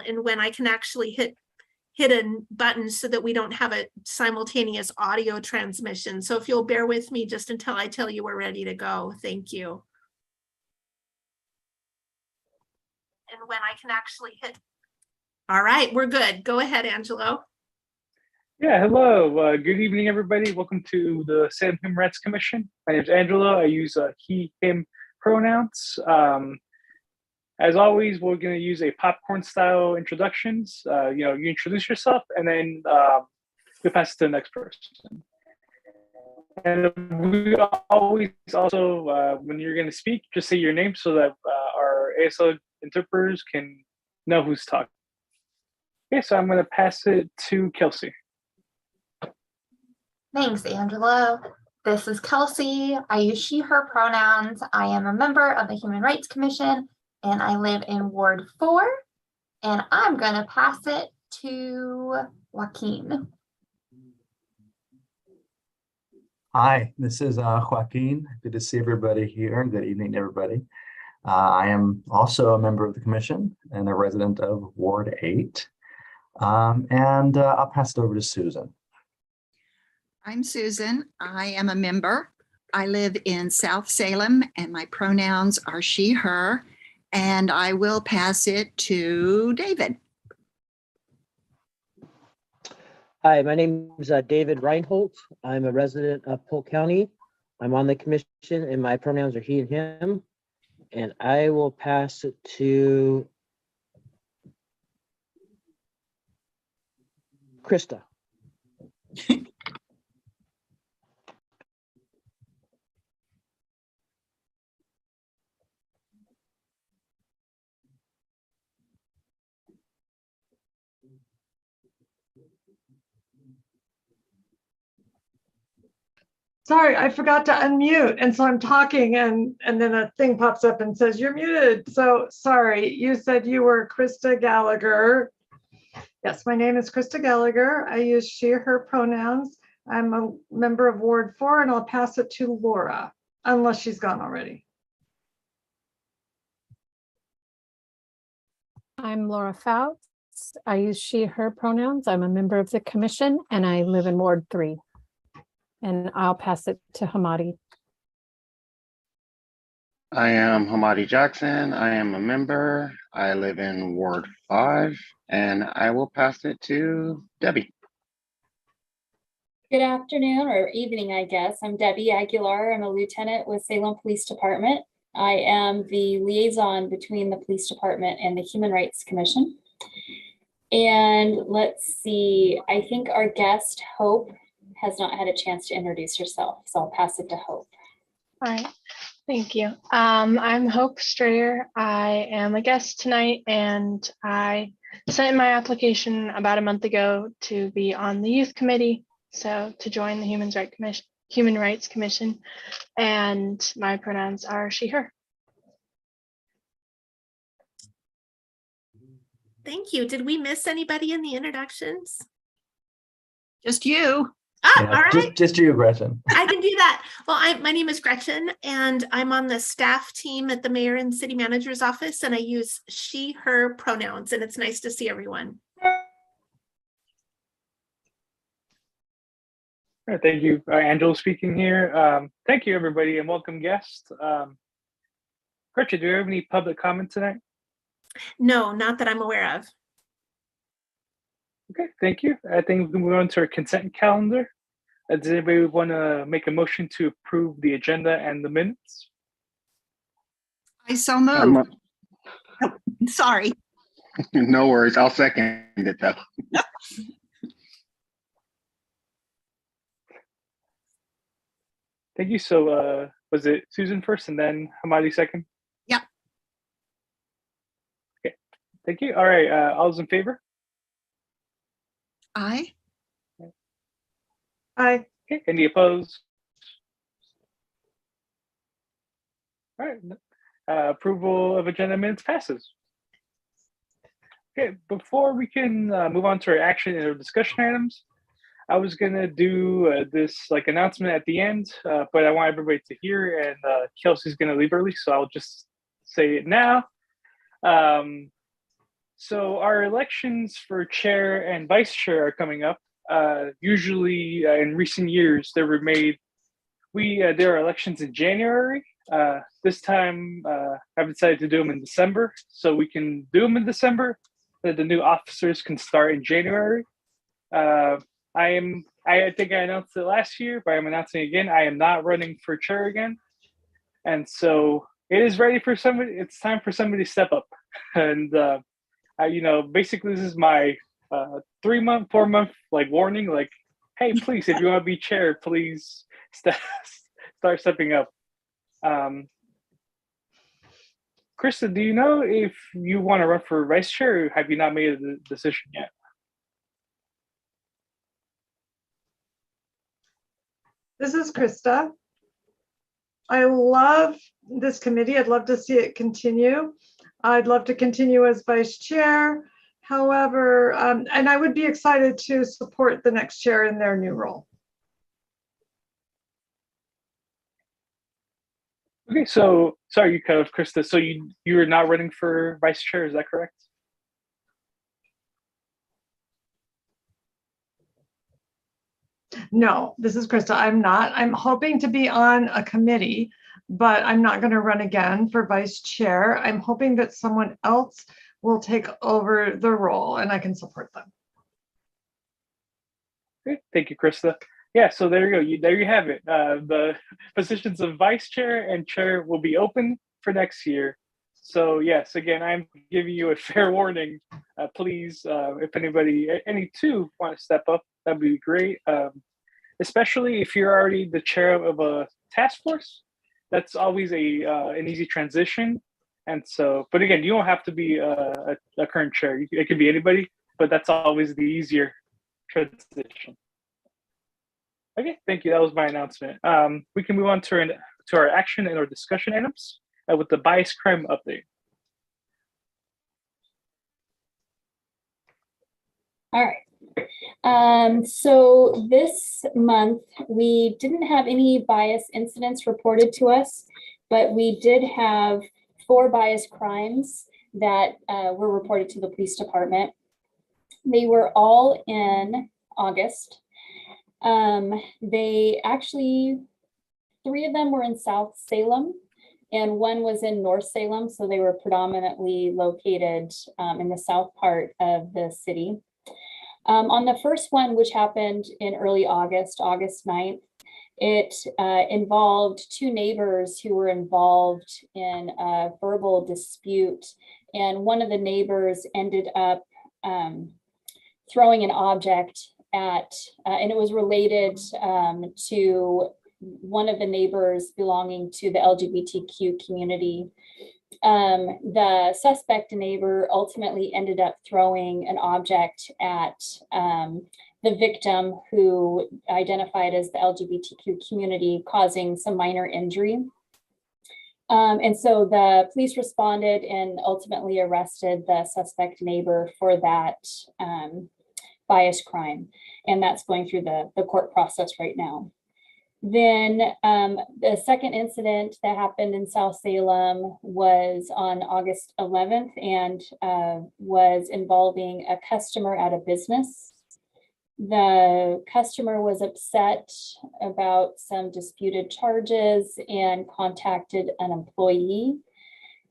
and when I can actually hit a button so that we don't have a simultaneous audio transmission. So if you'll bear with me just until I tell you we're ready to go. Thank you. And when I can actually hit. All right, we're good. Go ahead, Angelo. Yeah, hello. Good evening, everybody. Welcome to the Salem Human Rights Commission. My name is Angelo. I use he, him pronouns. As always, we're going to use a popcorn style introductions. You introduce yourself and then you'll pass it to the next person. And we always also, when you're going to speak, just say your name so that our ASL interpreters can know who's talking. Okay, so I'm going to pass it to Kelsey. Thanks, Angelo. This is Kelsey. I use she, her pronouns. I am a member of the Human Rights Commission and I live in Ward 4. And I'm going to pass it to Joaquin. Hi, this is Joaquin. Good to see everybody here. Good evening, everybody. I am also a member of the commission and a resident of Ward 8. And I'll pass it over to Susan. I'm Susan. I am a member. I live in South Salem and my pronouns are she, her, and I will pass it to David. Hi, my name is David Reinholdt. I'm a resident of Polk County. I'm on the commission and my pronouns are he and him. And I will pass it to Krista. Sorry, I forgot to unmute. And so I'm talking and then a thing pops up and says, you're muted. So sorry, you said you were Krista Gallagher. Yes, my name is Krista Gallagher. I use she, her pronouns. I'm a member of Ward 4 and I'll pass it to Laura, unless she's gone already. I'm Laura Fouts. I use she, her pronouns. I'm a member of the commission and I live in Ward 3. And I'll pass it to Hamadi. I am Hamadi Jackson. I am a member. I live in Ward 5, and I will pass it to Debbie. Good afternoon or evening, I guess. I'm Debbie Aguilar. I'm a lieutenant with Salem Police Department. I am the liaison between the police department and the Human Rights Commission. And let's see, I think our guest, Hope, has not had a chance to introduce herself, so I'll pass it to Hope. All right, thank you. I'm Hope Strayer. I am a guest tonight, and I sent in my application about a month ago to be on the youth committee, so to join the Human Rights Commission, and my pronouns are she, her. Thank you. Did we miss anybody in the introductions? Just you. Ah, all right. Just you, Gretchen. I can do that. Well, my name is Gretchen and I'm on the staff team at the mayor and city manager's office and I use she, her pronouns and it's nice to see everyone. All right, thank you. Angelo speaking here. Thank you, everybody, and welcome guests. Gretchen, do you have any public comment tonight? No, not that I'm aware of. Okay, thank you. I think we can move on to our consent calendar. Does anybody want to make a motion to approve the agenda and the minutes? I so moved. Sorry. No worries. I'll second it though. Thank you. So was it Susan first and then Hamadi second? Yep. Okay, thank you. All right, all those in favor? Aye. Aye. Okay, any opposed? All right, approval of agenda minutes passes. Okay, before we can move on to our action and our discussion items, I was gonna do this like announcement at the end, but I want everybody to hear, and Kelsey's gonna leave early, so I'll just say it now. So our elections for chair and vice chair are coming up. Usually in recent years, they were made, there are elections in January. This time, I've decided to do them in December, so we can do them in December, that the new officers can start in January. I think I announced it last year, but I'm announcing again, I am not running for chair again. And so it is ready for somebody, it's time for somebody to step up. And, basically this is my 3-month, 4-month like warning, like, hey, please, if you want to be chair, please start stepping up. Krista, do you know if you want to run for vice chair, or have you not made a decision yet? This is Krista. I love this committee. I'd love to see it continue. I'd love to continue as vice chair. However, and I would be excited to support the next chair in their new role. Okay, so sorry you cut off, Krista. So you are not running for vice chair, is that correct? No, this is Krista. I'm not. I'm hoping to be on a committee, but I'm not going to run again for vice chair. I'm hoping that someone else will take over the role and I can support them. Okay, thank you, Krista. Yeah, so there you go. There you have it. The positions of vice chair and chair will be open for next year. So yes, again, I'm giving you a fair warning. Please, if any two want to step up, that'd be great. Especially if you're already the chair of a task force, that's always an easy transition. And so, but again, you don't have to be a current chair. It could be anybody, but that's always the easier transition. Okay, thank you. That was my announcement. We can move on to our action and our discussion items with the bias crime update. All right. So this month, we didn't have any bias incidents reported to us, but we did have 4 bias crimes that were reported to the police department. They were all in August. They actually, 3 of them were in South Salem and 1 was in North Salem. So they were predominantly located in the south part of the city. On the first one, which happened in early August, August 9th, it involved 2 neighbors who were involved in a verbal dispute. And one of the neighbors ended up throwing an object at, and it was related to one of the neighbors belonging to the LGBTQ community. The suspect neighbor ultimately ended up throwing an object at the victim, who identified as the LGBTQ community, causing some minor injury. And so the police responded and ultimately arrested the suspect neighbor for that bias crime. And that's going through the court process right now. Then the second incident that happened in South Salem was on August 11th and was involving a customer at a business. The customer was upset about some disputed charges and contacted an employee.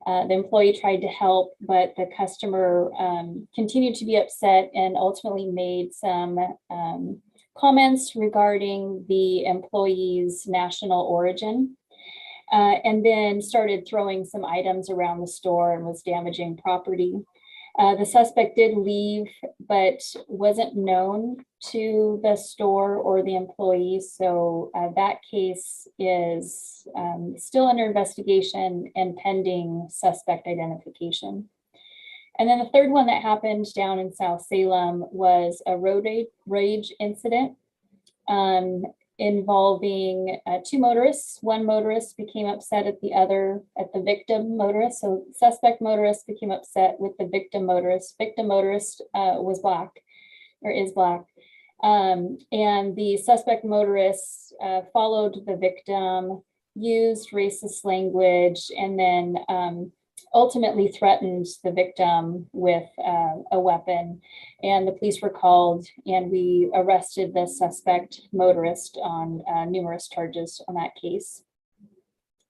The employee tried to help, but the customer continued to be upset and ultimately made some comments regarding the employee's national origin, and then started throwing some items around the store and was damaging property. The suspect did leave, but wasn't known to the store or the employee. So that case is still under investigation and pending suspect identification. And then the third one that happened down in South Salem was a road rage incident involving 2 motorists. One motorist became upset at the victim motorist. So suspect motorist became upset with the victim motorist. Victim motorist was Black, or is Black. And the suspect motorist followed the victim, used racist language, and then ultimately threatened the victim with a weapon, and the police were called, and we arrested the suspect motorist on numerous charges on that case.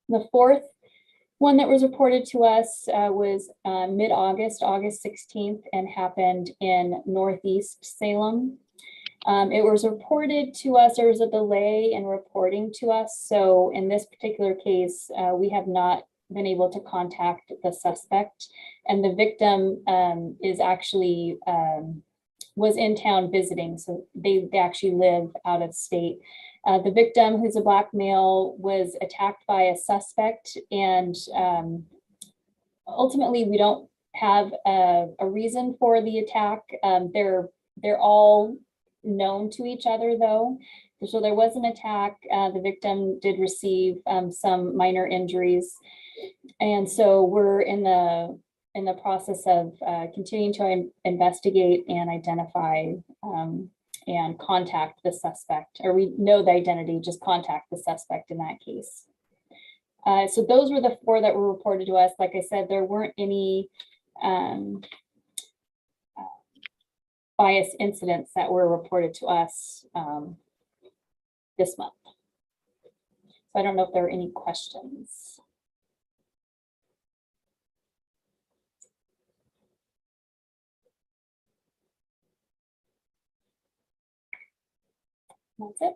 The fourth one that was reported to us was mid-August, August 16th, and happened in Northeast Salem. It was reported to us, there was a delay in reporting to us. So in this particular case, we have not been able to contact the suspect, and the victim is actually was in town visiting. So they actually live out of state. The victim, who's a Black male, was attacked by a suspect, and ultimately we don't have a reason for the attack. They're all known to each other though. So there was an attack. The victim did receive some minor injuries. And so we're in the process of continuing to investigate and identify and contact the suspect, or we know the identity, just contact the suspect in that case. So those were the four that were reported to us. Like I said, there weren't any bias incidents that were reported to us this month. So I don't know if there are any questions. That's it.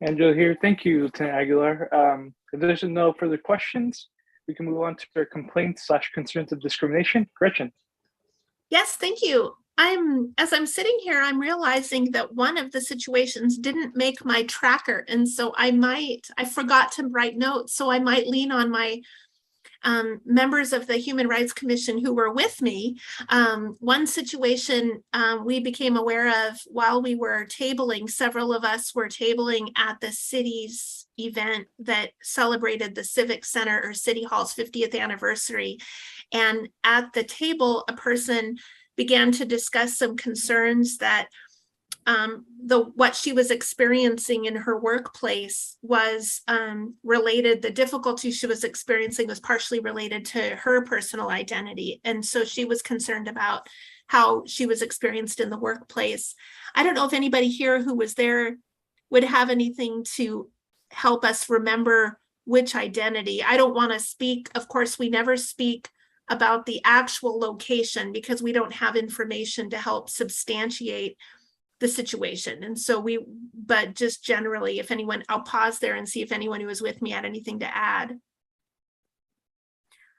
Angela here. Thank you, Lieutenant Aguilar. If there's no further questions, we can move on to our complaints/concerns of discrimination. Gretchen. Yes, thank you. As I'm sitting here, I'm realizing that one of the situations didn't make my tracker. And so I forgot to write notes. So I might lean on my members of the Human Rights Commission who were with me. One situation we became aware of while we were tabling, several of us were tabling at the city's event that celebrated the Civic Center or City Hall's 50th anniversary. And at the table, a person began to discuss some concerns that what she was experiencing in her workplace was related, the difficulty she was experiencing was partially related to her personal identity. And so she was concerned about how she was experienced in the workplace. I don't know if anybody here who was there would have anything to help us remember which identity. I don't want to speak, of course, we never speak about the actual location because we don't have information to help substantiate the situation. And so but just generally, if anyone, I'll pause there and see if anyone who was with me had anything to add.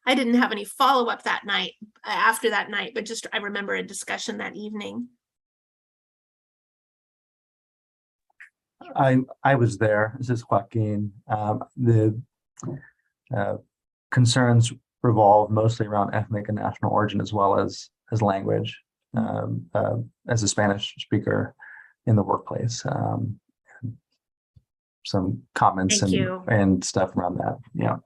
I didn't have any follow-up that night, after that night, but just I remember a discussion that evening. I was there. This is Joaquin. The concerns revolve mostly around ethnic and national origin as well as language. As a Spanish speaker in the workplace, some comments and stuff around that. Yeah.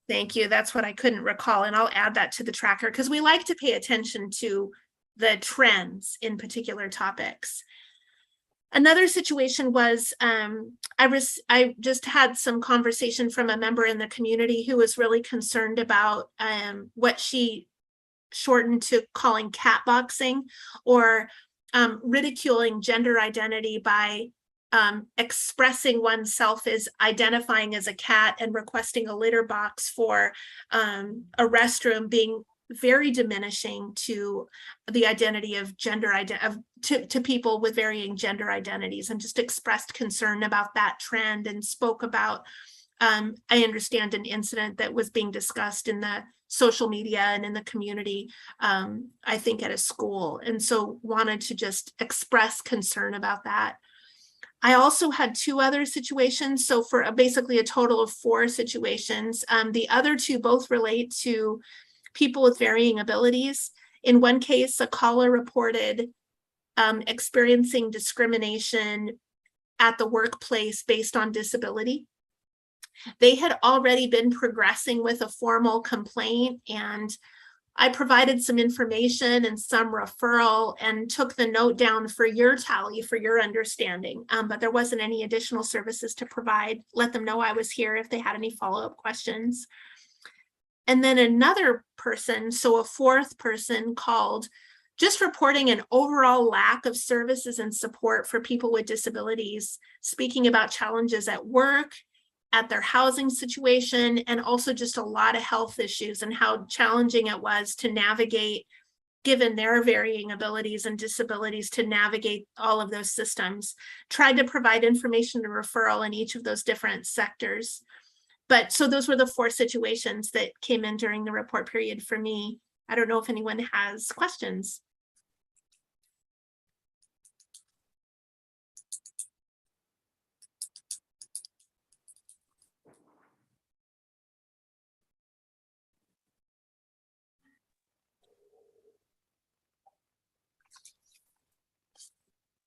Thank you. That's what I couldn't recall. And I'll add that to the tracker because we like to pay attention to the trends in particular topics. Another situation was I just had some conversation from a member in the community who was really concerned about what she shortened to calling catboxing, or ridiculing gender identity by expressing oneself as identifying as a cat and requesting a litter box for a restroom, being very diminishing to the identity of gender to people with varying gender identities, and just expressed concern about that trend and spoke about I understand an incident that was being discussed in the social media and in the community, I think at a school, and so wanted to just express concern about that. I also had two other situations, so for basically a total of 4 situations. The other 2 both relate to people with varying abilities. In one case, a caller reported experiencing discrimination at the workplace based on disability. They had already been progressing with a formal complaint, and I provided some information and some referral and took the note down for your tally, for your understanding. But there wasn't any additional services to provide. Let them know I was here if they had any follow-up questions. And then another person, so a fourth person, called just reporting an overall lack of services and support for people with disabilities, speaking about challenges at work, at their housing situation, and also just a lot of health issues and how challenging it was to navigate, given their varying abilities and disabilities, to navigate all of those systems. Tried to provide information and referral in each of those different sectors. But so those were the 4 situations that came in during the report period for me. I don't know if anyone has questions.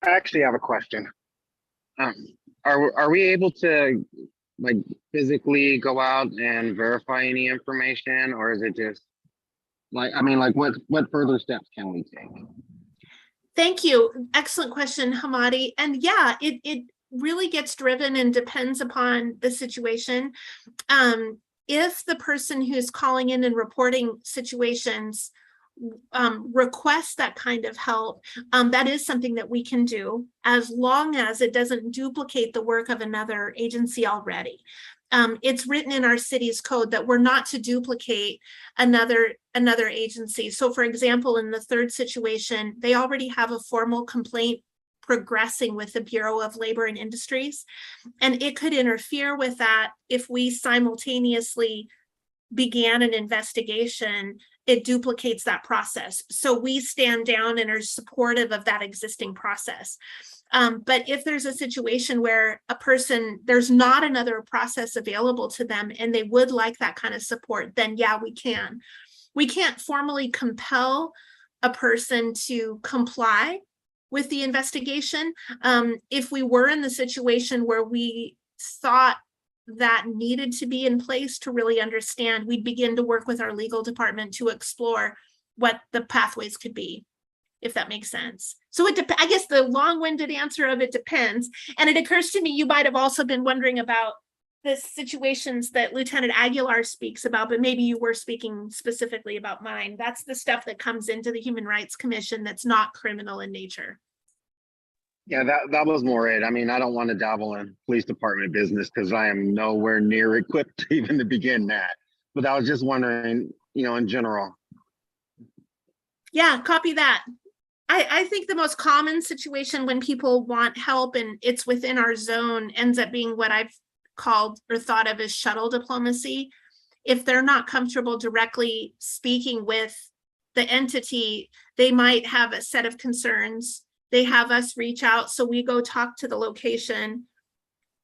I actually have a question. Are we able to like physically go out and verify any information, or is it just like, I mean, like what further steps can we take? Thank you. Excellent question, Hamadi. And yeah, it really gets driven and depends upon the situation. If the person who's calling in and reporting situations requests that kind of help, that is something that we can do, as long as it doesn't duplicate the work of another agency already. It's written in our city's code that we're not to duplicate another agency. So for example, in the third situation, they already have a formal complaint progressing with the Bureau of Labor and Industries, and it could interfere with that if we simultaneously began an investigation. It duplicates that process. So we stand down and are supportive of that existing process. But if there's a situation where a person, there's not another process available to them and they would like that kind of support, then yeah, we can. We can't formally compel a person to comply with the investigation. If we were in the situation where we thought that needed to be in place to really understand, we'd begin to work with our legal department to explore what the pathways could be, if that makes sense. So I guess the long-winded answer of it depends. And it occurs to me, you might have also been wondering about the situations that Lieutenant Aguilar speaks about, but maybe you were speaking specifically about mine. That's the stuff that comes into the Human Rights Commission that's not criminal in nature. Yeah, that was more it. I mean, I don't want to dabble in police department business because I am nowhere near equipped to even to begin that. But I was just wondering, you know, in general. Yeah, copy that. I think the most common situation when people want help and it's within our zone ends up being what I've called or thought of as shuttle diplomacy. If they're not comfortable directly speaking with the entity, they might have a set of concerns. They have us reach out, so we go talk to the location,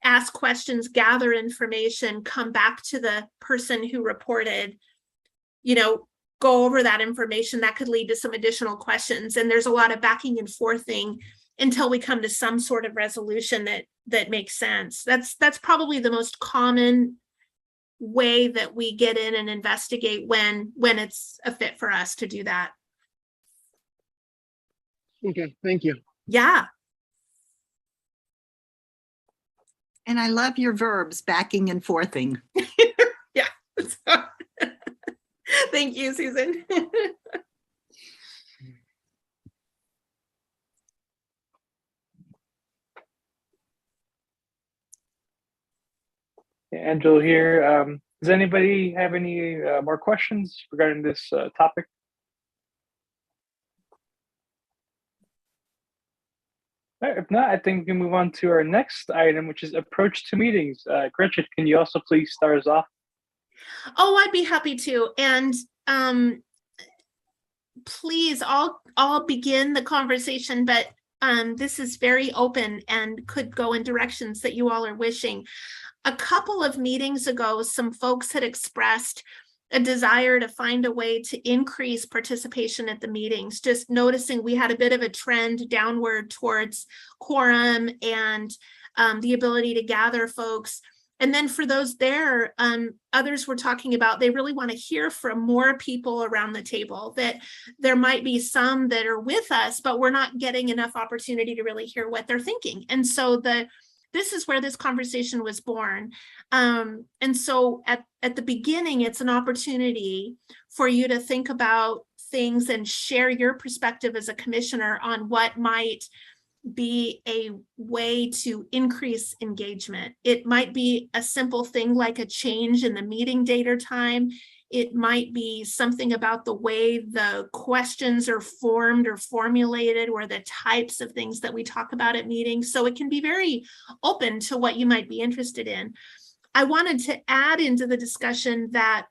ask questions, gather information, come back to the person who reported, you know, go over that information. That could lead to some additional questions. And there's a lot of backing and forthing until we come to some sort of resolution that makes sense. That's probably the most common way that we get in and investigate when it's a fit for us to do that. Okay, thank you. Yeah. And I love your verbs, backing and forthing. Yeah. Thank you, Susan. Angela here. Does anybody have any more questions regarding this topic? All right, if not, I think we can move on to our next item, which is approach to meetings. Gretchen, can you also please start us off? Oh, I'd be happy to. And please, I'll begin the conversation, but this is very open and could go in directions that you all are wishing. A couple of meetings ago, some folks had expressed a desire to find a way to increase participation at the meetings, just noticing we had a bit of a trend downward towards quorum and the ability to gather folks. And then for those there, others were talking about, they really want to hear from more people around the table, that there might be some that are with us, but we're not getting enough opportunity to really hear what they're thinking. And so this is where this conversation was born. And so at the beginning, it's an opportunity for you to think about things and share your perspective as a commissioner on what might be a way to increase engagement. It might be a simple thing like a change in the meeting date or time. It might be something about the way the questions are formed or formulated, or the types of things that we talk about at meetings. So it can be very open to what you might be interested in. I wanted to add into the discussion that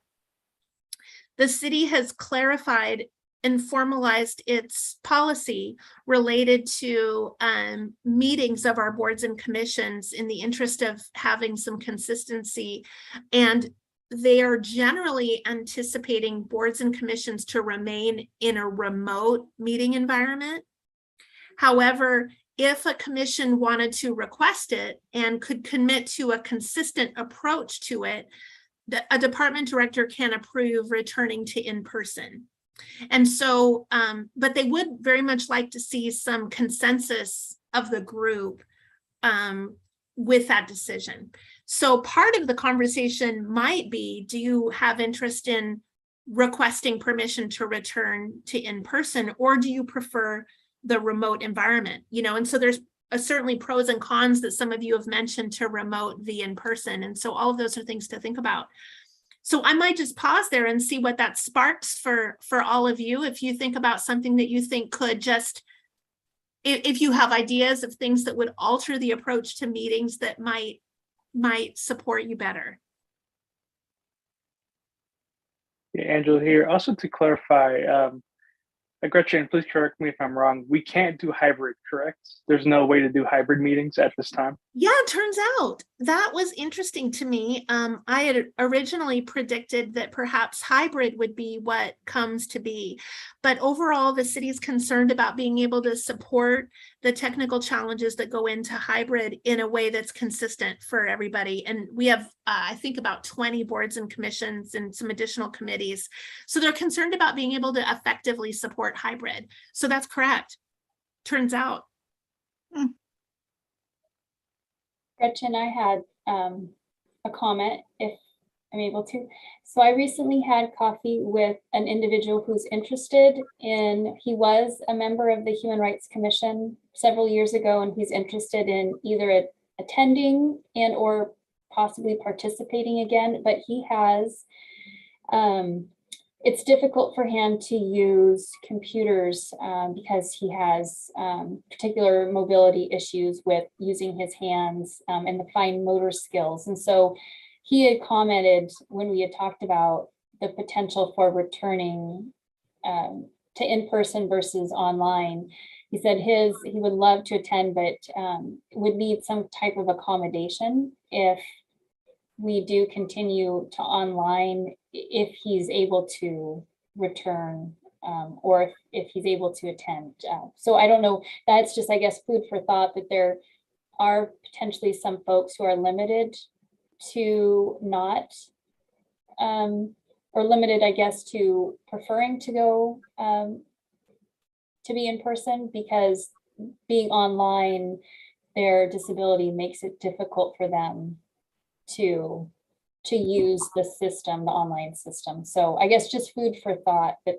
the city has clarified and formalized its policy related to meetings of our boards and commissions in the interest of having some consistency. And they are generally anticipating boards and commissions to remain in a remote meeting environment. However, if a commission wanted to request it and could commit to a consistent approach to it, a department director can approve returning to in-person. And so, but they would very much like to see some consensus of the group with that decision. So part of the conversation might be, do you have interest in requesting permission to return to in-person, or do you prefer the remote environment? You know, and so there's certainly pros and cons that some of you have mentioned to remote the in-person. And so all of those are things to think about. So I might just pause there and see what that sparks for all of you. If you think about something that you think could just, if you have ideas of things that would alter the approach to meetings that might support you better. Yeah, Angela here. Also to clarify, Gretchen, please correct me if I'm wrong. We can't do hybrid, correct? There's no way to do hybrid meetings at this time. Yeah, it turns out that was interesting to me. I had originally predicted that perhaps hybrid would be what comes to be, but overall the city's concerned about being able to support the technical challenges that go into hybrid in a way that's consistent for everybody. And we have, I think, about 20 boards and commissions and some additional committees. So they're concerned about being able to effectively support hybrid. So that's correct. Turns out. Gretchen, I had a comment, if I'm able to. So I recently had coffee with an individual who's interested in, he was a member of the Human Rights Commission several years ago, and he's interested in either attending and or possibly participating again, but he has, it's difficult for him to use computers because he has particular mobility issues with using his hands and the fine motor skills. And so he had commented when we had talked about the potential for returning to in-person versus online. He said he would love to attend, but would need some type of accommodation if we do continue to online, if he's able to return or if he's able to attend. So I don't know, that's just, I guess, food for thought, that there are potentially some folks who are limited to not, or limited, I guess, to preferring to go to be in person, because being online, their disability makes it difficult for them to use the system, the online system. So I guess just food for thought that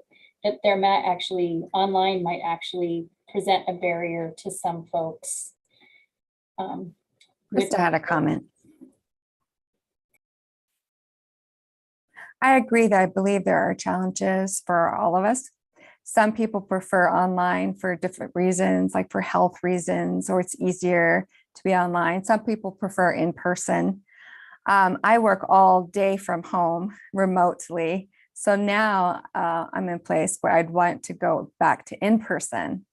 there might actually, online might actually present a barrier to some folks. Krista had a comment. I agree that I believe there are challenges for all of us. Some people prefer online for different reasons, like for health reasons, or it's easier to be online. Some people prefer in person. I work all day from home remotely. So now I'm in a place where I'd want to go back to in person.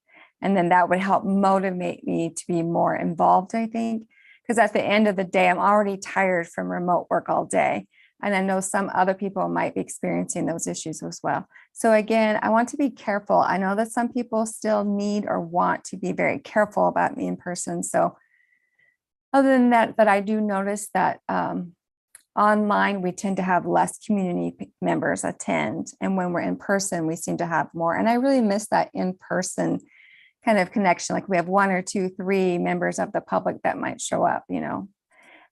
And then that would help motivate me to be more involved, I think, because at the end of the day, I'm already tired from remote work all day. And I know some other people might be experiencing those issues as well. So again, I want to be careful. I know that some people still need or want to be very careful about me in person. So Other than that, I do notice that online, we tend to have less community members attend. And when we're in person, we seem to have more. And I really miss that in-person kind of connection. Like we have 1 or 2, 3 members of the public that might show up, you know.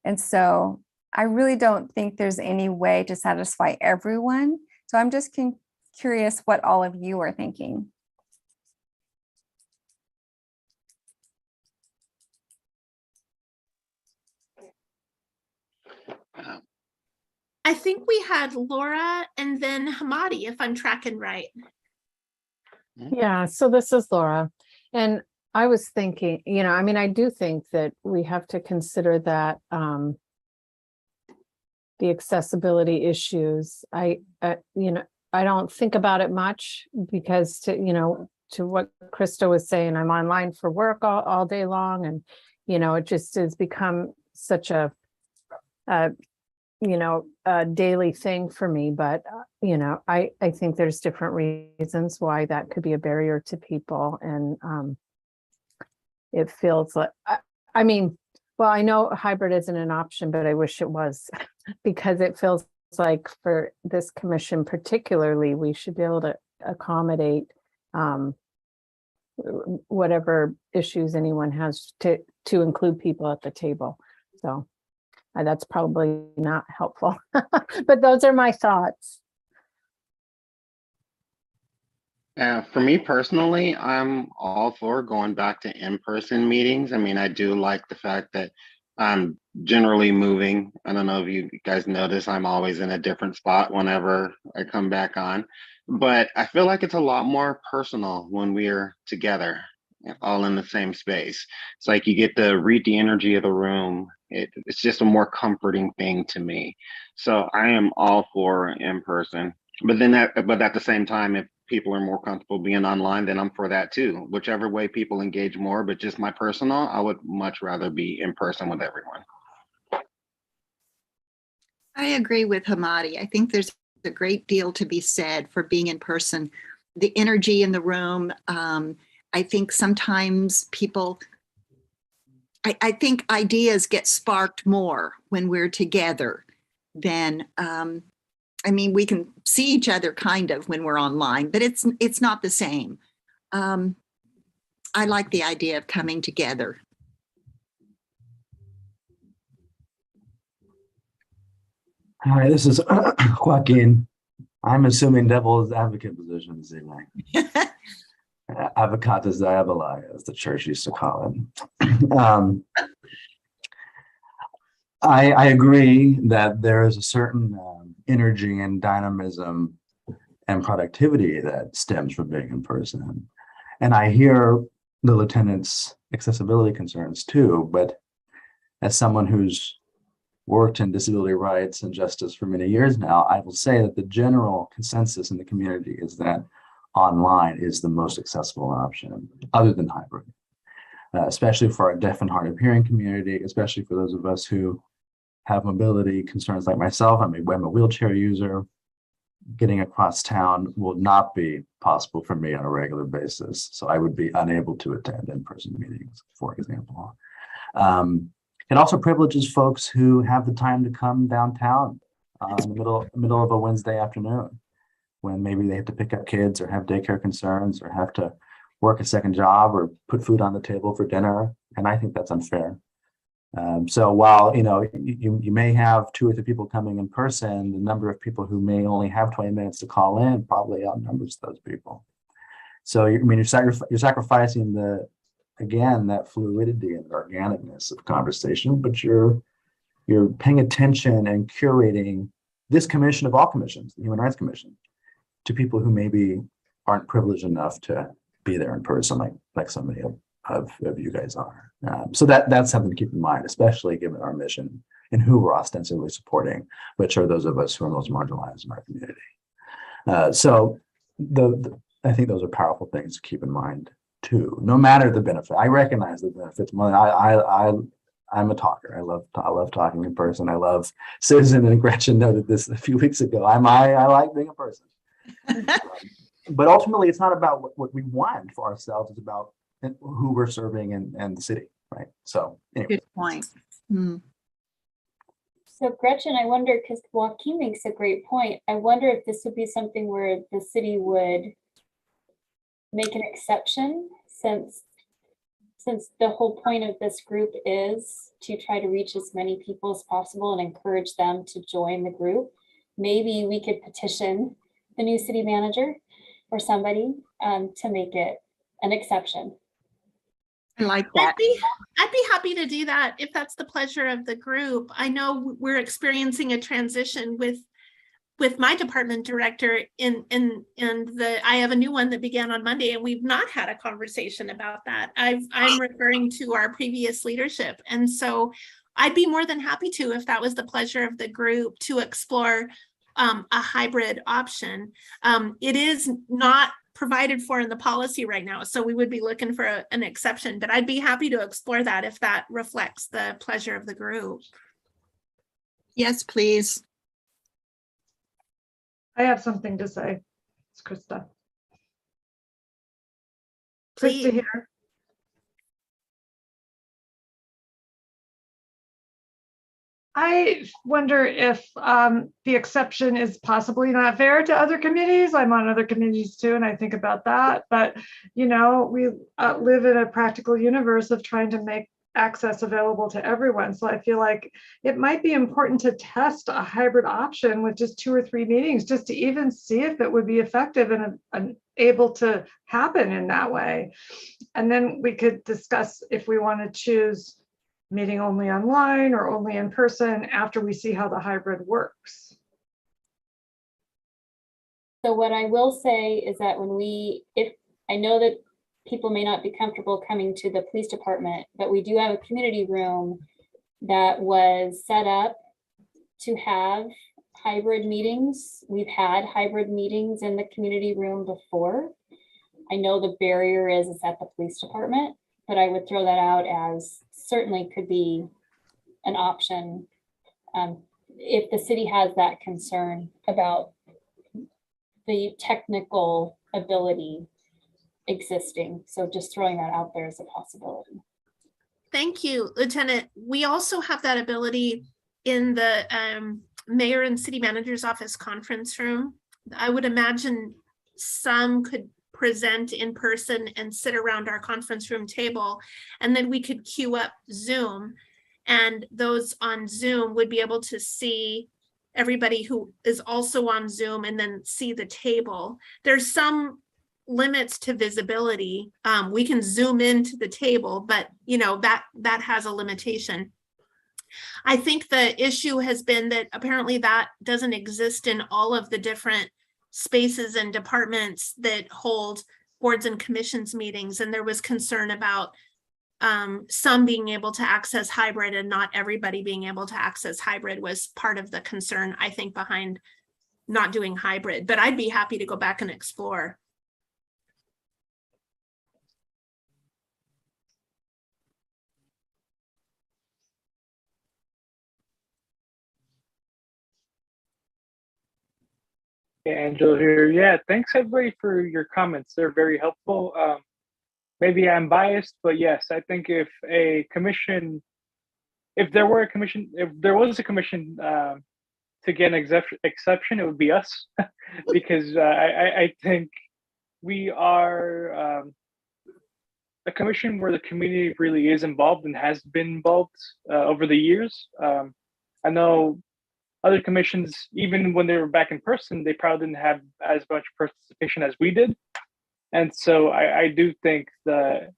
And so I really don't think there's any way to satisfy everyone. So I'm just curious what all of you are thinking. I think we had Laura and then Hamadi, if I'm tracking right. Yeah, so this is Laura. And I was thinking, you know, I mean, I do think that we have to consider that the accessibility issues. You know, I don't think about it much because to what Krista was saying, I'm online for work all day long. And, you know, it just has become such a daily thing for me. But, you know, I think there's different reasons why that could be a barrier to people. And it feels like, I mean, well, I know hybrid isn't an option, but I wish it was because it feels like for this commission particularly, we should be able to accommodate whatever issues anyone has to include people at the table. So that's probably not helpful, but those are my thoughts. For me personally, I'm all for going back to in-person meetings. I mean, I do like the fact that I'm generally moving. I don't know if you guys notice, I'm always in a different spot whenever I come back on. But I feel like it's a lot more personal when we're together, all in the same space. It's like you get to read the energy of the room. It's just a more comforting thing to me. So I am all for in person. But at the same time, if people are more comfortable being online, then I'm for that too. Whichever way people engage more, but just my personal, I would much rather be in person with everyone. I agree with Hamadi. I think there's a great deal to be said for being in person. The energy in the room. I think sometimes people, I think ideas get sparked more when we're together than, I mean, we can see each other kind of when we're online, but it's not the same. I like the idea of coming together. Hi, this is Joaquin. I'm assuming devil's advocate position this evening. Avocatus diaboli, as the church used to call it. I agree that there is a certain energy and dynamism and productivity that stems from being in person. And I hear the lieutenant's accessibility concerns too, but as someone who's worked in disability rights and justice for many years now, I will say that the general consensus in the community is that online is the most accessible option other than hybrid, especially for our deaf and hard of hearing community, especially for those of us who have mobility concerns like myself. I'm a wheelchair user. Getting across town will not be possible for me on a regular basis. So I would be unable to attend in-person meetings, for example. It also privileges folks who have the time to come downtown in the middle of a Wednesday afternoon when maybe they have to pick up kids or have daycare concerns or have to work a second job or put food on the table for dinner. And I think that's unfair. So while you may have 2 or 3 people coming in person, the number of people who may only have 20 minutes to call in probably outnumbers those people. So you're sacrificing that fluidity and organicness of conversation, but you're paying attention and curating this commission of all commissions, the Human Rights Commission, to people who maybe aren't privileged enough to be there in person, like so many of you guys are. So that's something to keep in mind, especially given our mission and who we're ostensibly supporting, which are those of us who are most marginalized in our community. So I think those are powerful things to keep in mind too, no matter the benefit. I recognize the benefits more than I'm a talker. I love talking in person. I love Susan and Gretchen noted this a few weeks ago. I like being a person. But ultimately, it's not about what we want for ourselves. It's about who we're serving and the city, right? So anyway. Good point. Hmm. So Gretchen, I wonder, because Joaquin makes a great point, I wonder if this would be something where the city would make an exception, since the whole point of this group is to try to reach as many people as possible and encourage them to join the group. Maybe we could petition the new city manager or somebody to make it an exception. I like that. I'd be happy to do that if that's the pleasure of the group. I know we're experiencing a transition with my department director I have a new one that began on Monday, and we've not had a conversation about that. I'm referring to our previous leadership. And so I'd be more than happy to, if that was the pleasure of the group, to explore a hybrid option. It is not provided for in the policy right now, so we would be looking for an exception, but I'd be happy to explore that if that reflects the pleasure of the group. Yes, please. I have something to say. It's Krista. Please. Krista here. I wonder if the exception is possibly not fair to other committees. I'm on other committees too, and I think about that. But, you know, we live in a practical universe of trying to make access available to everyone. So I feel like it might be important to test a hybrid option with just 2 or 3 meetings, just to even see if it would be effective and able to happen in that way. And then we could discuss if we want to choose meeting only online or only in person after we see how the hybrid works. So what I will say is that if I know that people may not be comfortable coming to the police department, but we do have a community room that was set up to have hybrid meetings. We've had hybrid meetings in the community room before. I know the barrier is at the police department, but I would throw that out as certainly could be an option if the city has that concern about the technical ability existing. So just throwing that out there as a possibility. Thank you, Lieutenant. We also have that ability in the mayor and city manager's office conference room. I would imagine some could present in person and sit around our conference room table, and then we could queue up Zoom, and those on Zoom would be able to see everybody who is also on Zoom and then see the table. There's some limits to visibility. We can zoom into the table, but you know, that has a limitation. I think the issue has been that apparently that doesn't exist in all of the different spaces and departments that hold boards and commissions meetings. And there was concern about some being able to access hybrid and not everybody being able to access hybrid was part of the concern, I think, behind not doing hybrid, but I'd be happy to go back and explore. Angela here. Yeah, thanks everybody for your comments. They're very helpful. Maybe I'm biased, but yes, I think if there was a commission to get an exception, it would be us, because I think we are a commission where the community really is involved and has been involved over the years. I know other commissions, even when they were back in person, they probably didn't have as much participation as we did. And so I do think that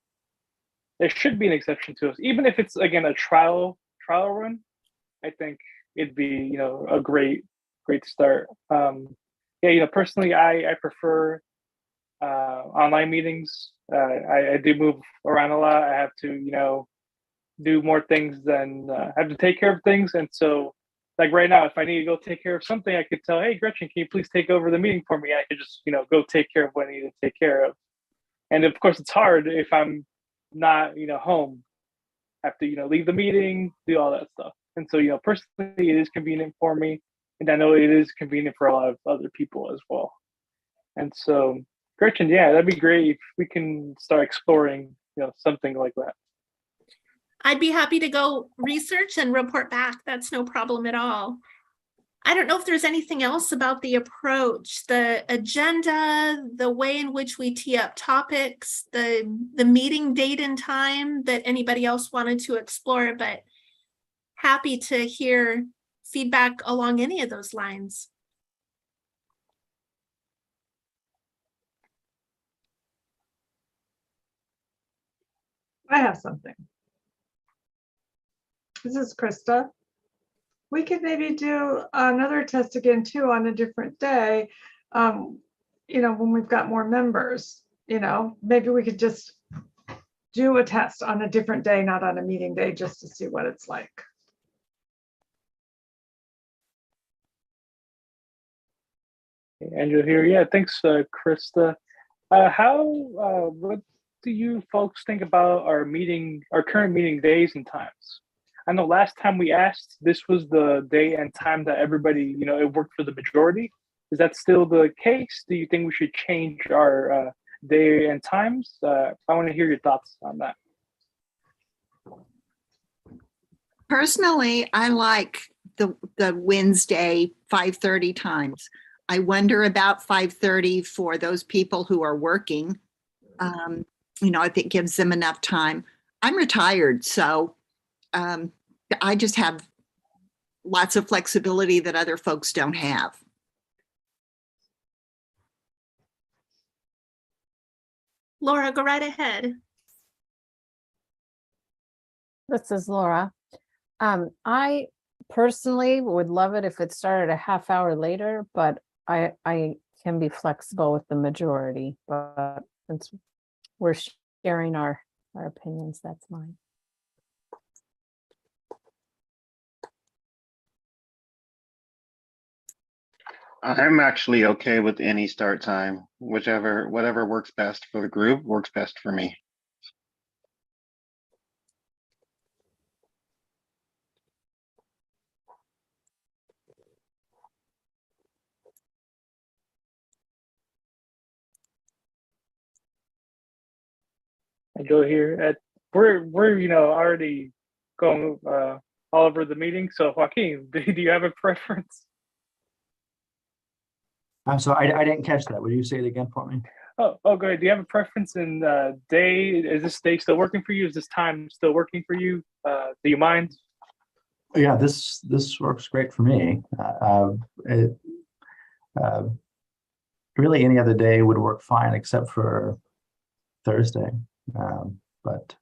there should be an exception to us, even if it's, again, a trial run. I think it'd be, you know, a great start. Yeah, you know, personally, I prefer online meetings. I do move around a lot. I have to, you know, do more things than have to take care of things. And so, like right now, if I need to go take care of something, I could tell, hey, Gretchen, can you please take over the meeting for me? I could just, you know, go take care of what I need to take care of. And of course, it's hard if I'm not, you know, home. I have to, you know, leave the meeting, do all that stuff. And so, you know, personally, it is convenient for me. And I know it is convenient for a lot of other people as well. And so, Gretchen, yeah, that'd be great if we can start exploring, you know, something like that. I'd be happy to go research and report back. That's no problem at all. I don't know if there's anything else about the approach, the agenda, the way in which we tee up topics, the meeting date and time that anybody else wanted to explore, but happy to hear feedback along any of those lines. I have something. This is Krista. We could maybe do another test again too on a different day. When we've got more members, maybe we could just do a test on a different day, not on a meeting day, just to see what it's like. Angela here. Yeah, thanks, Krista. What do you folks think about our current meeting days and times? I know last time we asked, this was the day and time that everybody, it worked for the majority. Is that still the case? Do you think we should change our day and times? I want to hear your thoughts on that. Personally, I like the Wednesday 5:30 times. I wonder about 5:30 for those people who are working. I think gives them enough time. I'm retired, so I just have lots of flexibility that other folks don't have. Laura, go right ahead. This is Laura. I personally would love it if it started a half hour later, but I can be flexible with the majority, but since we're sharing our opinions, that's mine. I'm actually okay with any start time, whatever works best for the group works best for me. Angela here. We're already going all over the meeting. So Joaquin, do you have a preference? I'm sorry, I didn't catch that. Will you say it again for me? Oh, good. Do you have a preference in day? Is this day still working for you? Is this time still working for you? Do you mind? Yeah, this works great for me. Really, any other day would work fine except for Thursday. But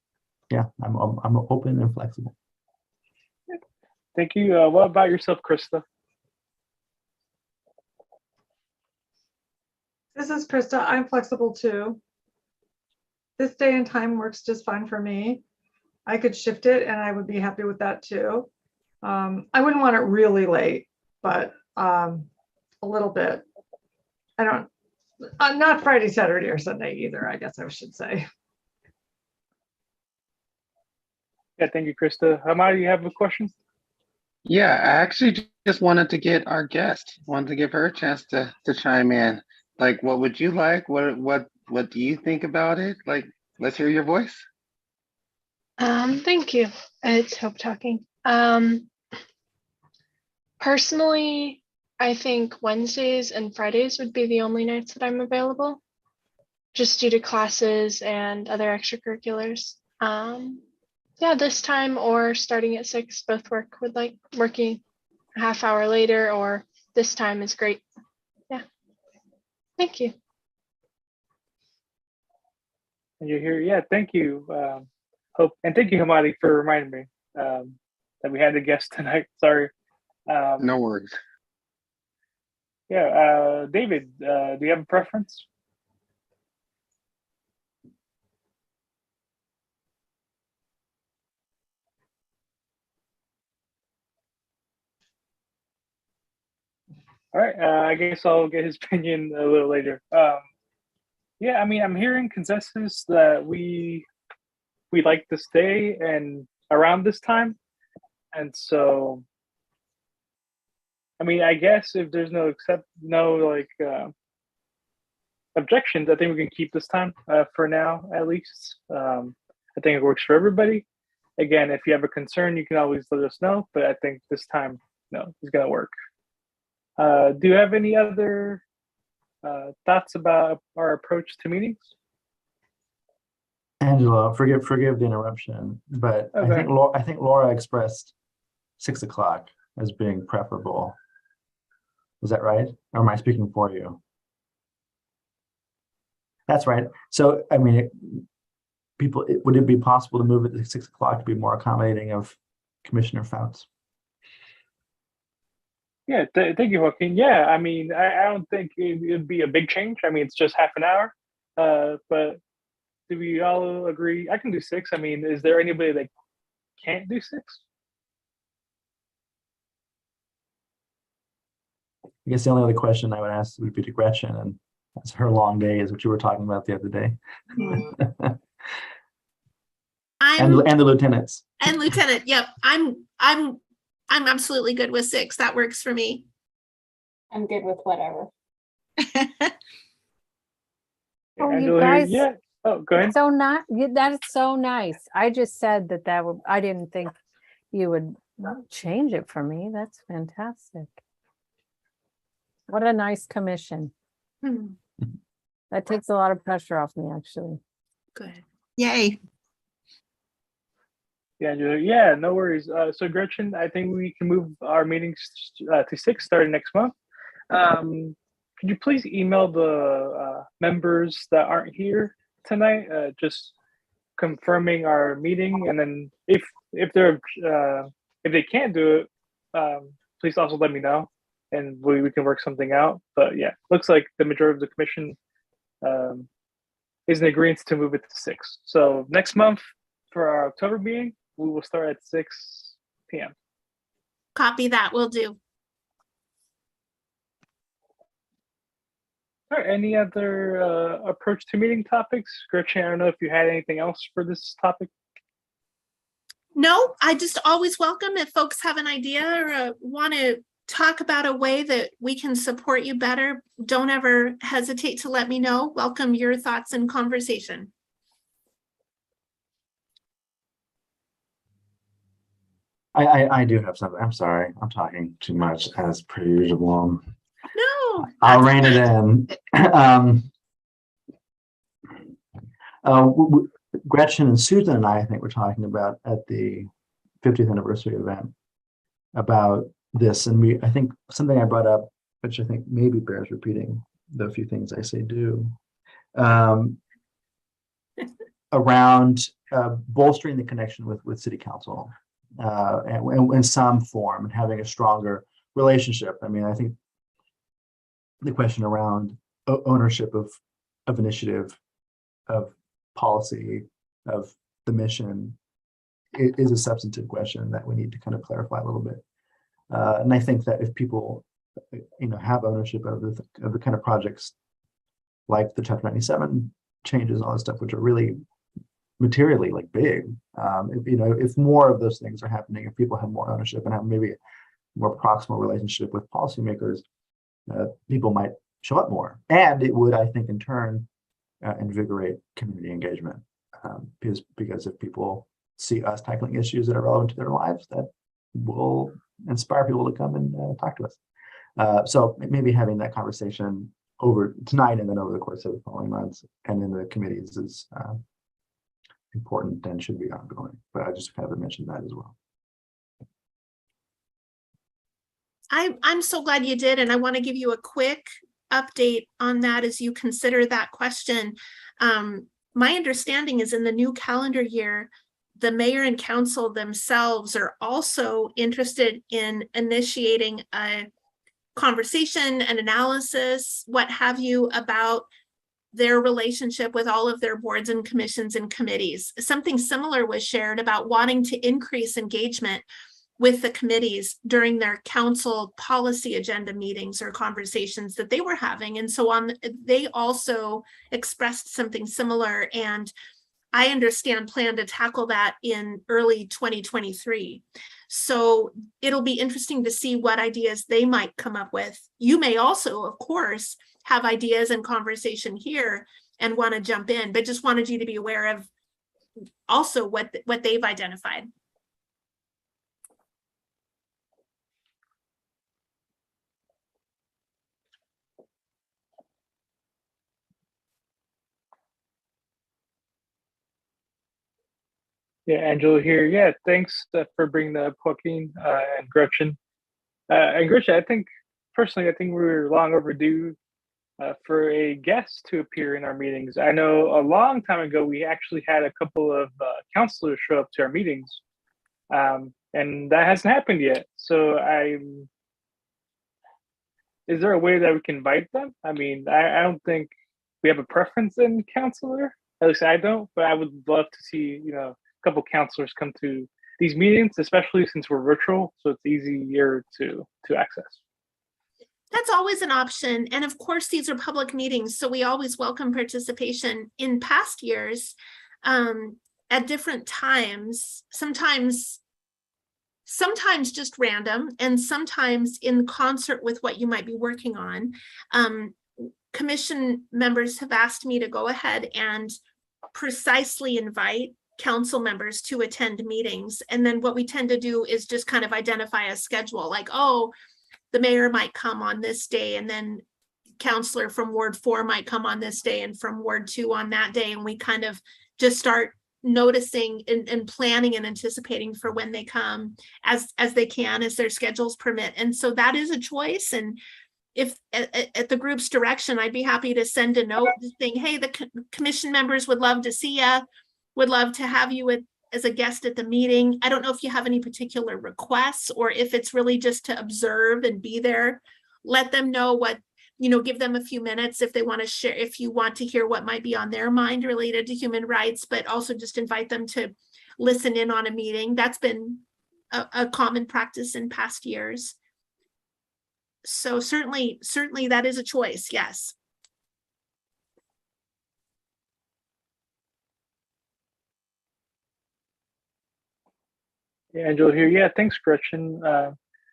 yeah, I'm open and flexible. Thank you. What about yourself, Krista? This is Krista. I'm flexible too. This day and time works just fine for me. I could shift it and I would be happy with that too. I wouldn't want it really late, but a little bit. Not Friday, Saturday, or Sunday either, I guess I should say. Yeah, thank you, Krista. Hamadi, you have a question? Yeah, I actually just wanted to get our guest, wanted to give her a chance to chime in. Like, what would you like? What do you think about it? Like, let's hear your voice. Thank you. It's Hope talking. Personally, I think Wednesdays and Fridays would be the only nights that I'm available, just due to classes and other extracurriculars. Yeah, this time or starting at 6 both work with like working a half hour later or this time is great. Yeah. Thank you. And you're here. Yeah, thank you. Hope, and thank you, Hamadi, for reminding me that we had a guest tonight. Sorry. No worries. Yeah, David, do you have a preference? All right, I guess I'll get his opinion a little later. Yeah, I mean, I'm hearing consensus that we like to stay and around this time, and so, I mean, I guess if there's no objections, I think we can keep this time for now, at least. I think it works for everybody. Again, if you have a concern, you can always let us know, but I think this time, no, it's going to work. Do you have any other thoughts about our approach to meetings? Angela, forgive the interruption, but I Okay. think Laura expressed 6 o'clock as being preferable. Is that right? Or am I speaking for you? That's right. So, I mean, would it be possible to move it to 6 o'clock to be more accommodating of Commissioner Fouts? Yeah, thank you, Joaquin. Yeah, I mean, I don't think it'd be a big change. I mean, it's just half an hour. But do we all agree? I can do 6. I mean, is there anybody that can't do 6? I guess the only other question I would ask would be to Gretchen, and that's her long day, is what you were talking about the other day. I'm and the lieutenants. and Lieutenant. Yep, I'm absolutely good with 6. That works for me. I'm good with whatever. Oh, you Angela, guys- yeah. Oh, go ahead. So not, that's so nice. I just said that would, I didn't think you would change it for me. That's fantastic. What a nice commission. Hmm, That takes a lot of pressure off me, actually. good. Yay. Yeah, Angela. Yeah, no worries. So Gretchen, I think we can move our meetings to 6 starting next month. Could you please email the members that aren't here tonight, just confirming our meeting, and then if they can't do it, please also let me know, and we can work something out. But yeah, looks like the majority of the commission is in agreement to move it to 6. So next month for our October meeting, we will start at 6 p.m. Copy that. Will do. All right, any other approach to meeting topics? Gretchen, I don't know if you had anything else for this topic. No, I just always welcome if folks have an idea or want to talk about a way that we can support you better. Don't ever hesitate to let me know. Welcome your thoughts and conversation. I do have something. I'm sorry. I'm talking too much as per usual. No. I'll that's rein it good. in. Gretchen and Susan and I think we're talking about at the 50th anniversary event about this, and I think something I brought up, which I think maybe bears repeating, the few things I say do, around bolstering the connection with City Council and in some form, and having a stronger relationship. I mean, I think the question around ownership of initiative, of policy, of the mission is a substantive question that we need to kind of clarify a little bit. And I think that if people, have ownership of the kind of projects like the Chapter 97 changes, all this stuff, which are really materially like big, if more of those things are happening, if people have more ownership and have maybe a more proximal relationship with policymakers, people might show up more, and it would, I think, in turn, invigorate community engagement. Because if people see us tackling issues that are relevant to their lives, that will inspire people to come and talk to us. So maybe having that conversation over tonight and then over the course of the following months and in the committees is important and should be ongoing. But I just kind of mentioned that as well. I'm so glad you did, and I want to give you a quick update on that as you consider that question. My understanding is in the new calendar year, the mayor and council themselves are also interested in initiating a conversation, an analysis, what have you, about their relationship with all of their boards and commissions and committees. Something similar was shared about wanting to increase engagement with the committees during their council policy agenda meetings or conversations that they were having. And so they also expressed something similar, and I understand plan to tackle that in early 2023. So it'll be interesting to see what ideas they might come up with. You may also, of course, have ideas and conversation here and want to jump in, but just wanted you to be aware of also what they've identified. Yeah, Angela here. Yeah, thanks for bringing that up, Joaquin and Gretchen. And Gretchen, I think personally, I think we were long overdue for a guest to appear in our meetings. I know a long time ago we actually had a couple of counselors show up to our meetings, and that hasn't happened yet. So is there a way that we can invite them? I mean, I don't think we have a preference in counselor. At least I don't, but I would love to see, a couple counselors come to these meetings, especially since we're virtual, so it's easier to access. That's always an option. And of course, these are public meetings, so we always welcome participation. In past years, at different times, sometimes just random, and sometimes in concert with what you might be working on. Commission members have asked me to go ahead and precisely invite council members to attend meetings. And then what we tend to do is just kind of identify a schedule, like, oh, the mayor might come on this day, and then counselor from Ward 4 might come on this day, and from Ward 2 on that day. And we kind of just start noticing and planning and anticipating for when they come as they can, as their schedules permit. And so that is a choice. And if at the group's direction, I'd be happy to send a note saying, hey, the commission members would love to see you, would love to have you as a guest at the meeting. I don't know if you have any particular requests, or if it's really just to observe and be there. Let them know what, give them a few minutes if they want to share, if you want to hear what might be on their mind related to human rights, but also just invite them to listen in on a meeting. That's been a common practice in past years. So certainly that is a choice, yes. Yeah, Angela here. Yeah, thanks, Gretchen.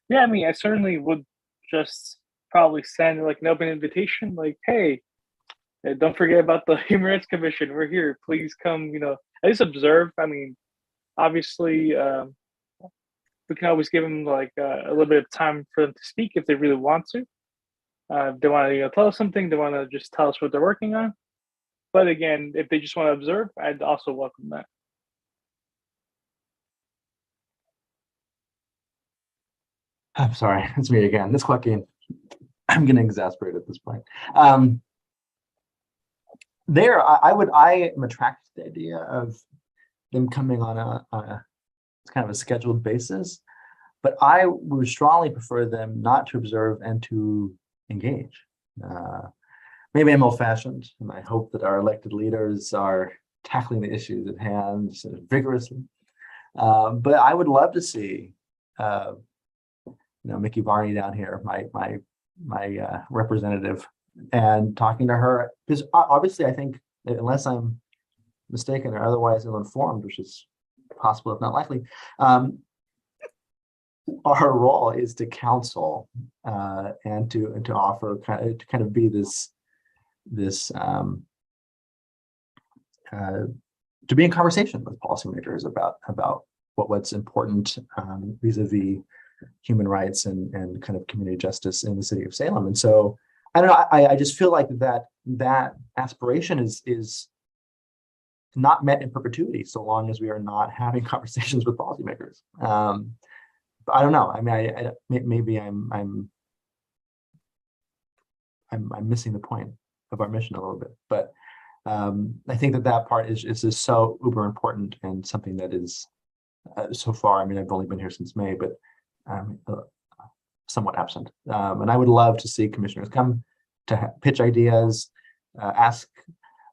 Yeah, I mean, I certainly would just probably send like an open invitation, like, hey, don't forget about the Human Rights Commission. We're here. Please come, at least observe. I mean, obviously, we can always give them like a little bit of time for them to speak if they really want to. They want to tell us something. They want to just tell us what they're working on. But again, if they just want to observe, I'd also welcome that. I'm sorry, it's me again. This Joaquin. I'm getting exasperated at this point. I am attracted to the idea of them coming on a kind of a scheduled basis, but I would strongly prefer them not to observe and to engage. Maybe I'm old-fashioned, and I hope that our elected leaders are tackling the issues at hand vigorously. But I would love to see, Mickey Varney down here, my representative, and talking to her, because obviously I think, unless I'm mistaken or otherwise ill-informed, which is possible if not likely, our role is to counsel and to offer kind of be this to be in conversation with policymakers about what's important vis-a-vis human rights and kind of community justice in the city of Salem. And so I don't know, I just feel like that aspiration is not met in perpetuity so long as we are not having conversations with policymakers. But I don't know. I mean, maybe I'm missing the point of our mission a little bit, but I think that part is just so uber important, and something that is so far. I mean, I've only been here since May, but somewhat absent. And I would love to see commissioners come to pitch ideas, ask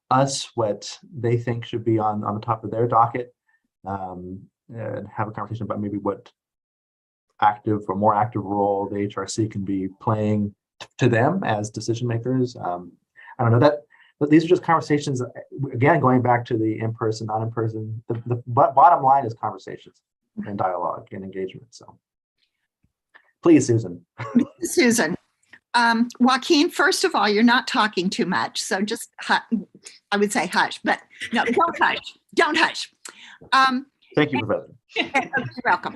us what they think should be on the top of their docket, and have a conversation about maybe what active or more active role the HRC can be playing to them as decision makers. I don't know, but these are just conversations, again, going back to the in-person, not in-person. The bottom line is conversations and dialogue and engagement. So please, Susan. Susan. Joaquin, first of all, you're not talking too much, so just I would say hush, but no, don't hush. Don't hush. Thank you, Professor. You're welcome.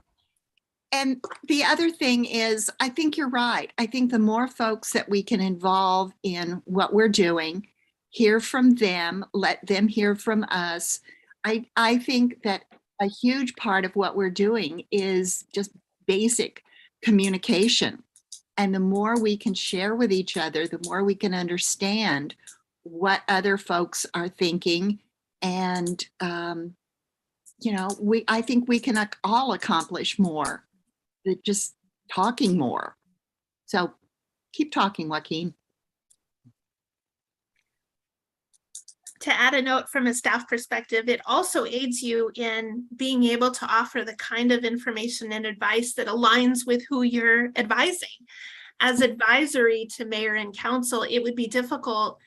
And the other thing is, I think you're right. I think the more folks that we can involve in what we're doing, hear from them, let them hear from us. I think that a huge part of what we're doing is just basic communication. And the more we can share with each other, the more we can understand what other folks are thinking. And, I think we can all accomplish more than just talking more. So keep talking, Joaquin. To add a note from a staff perspective, it also aids you in being able to offer the kind of information and advice that aligns with who you're advising. As advisory to mayor and council, it would be difficult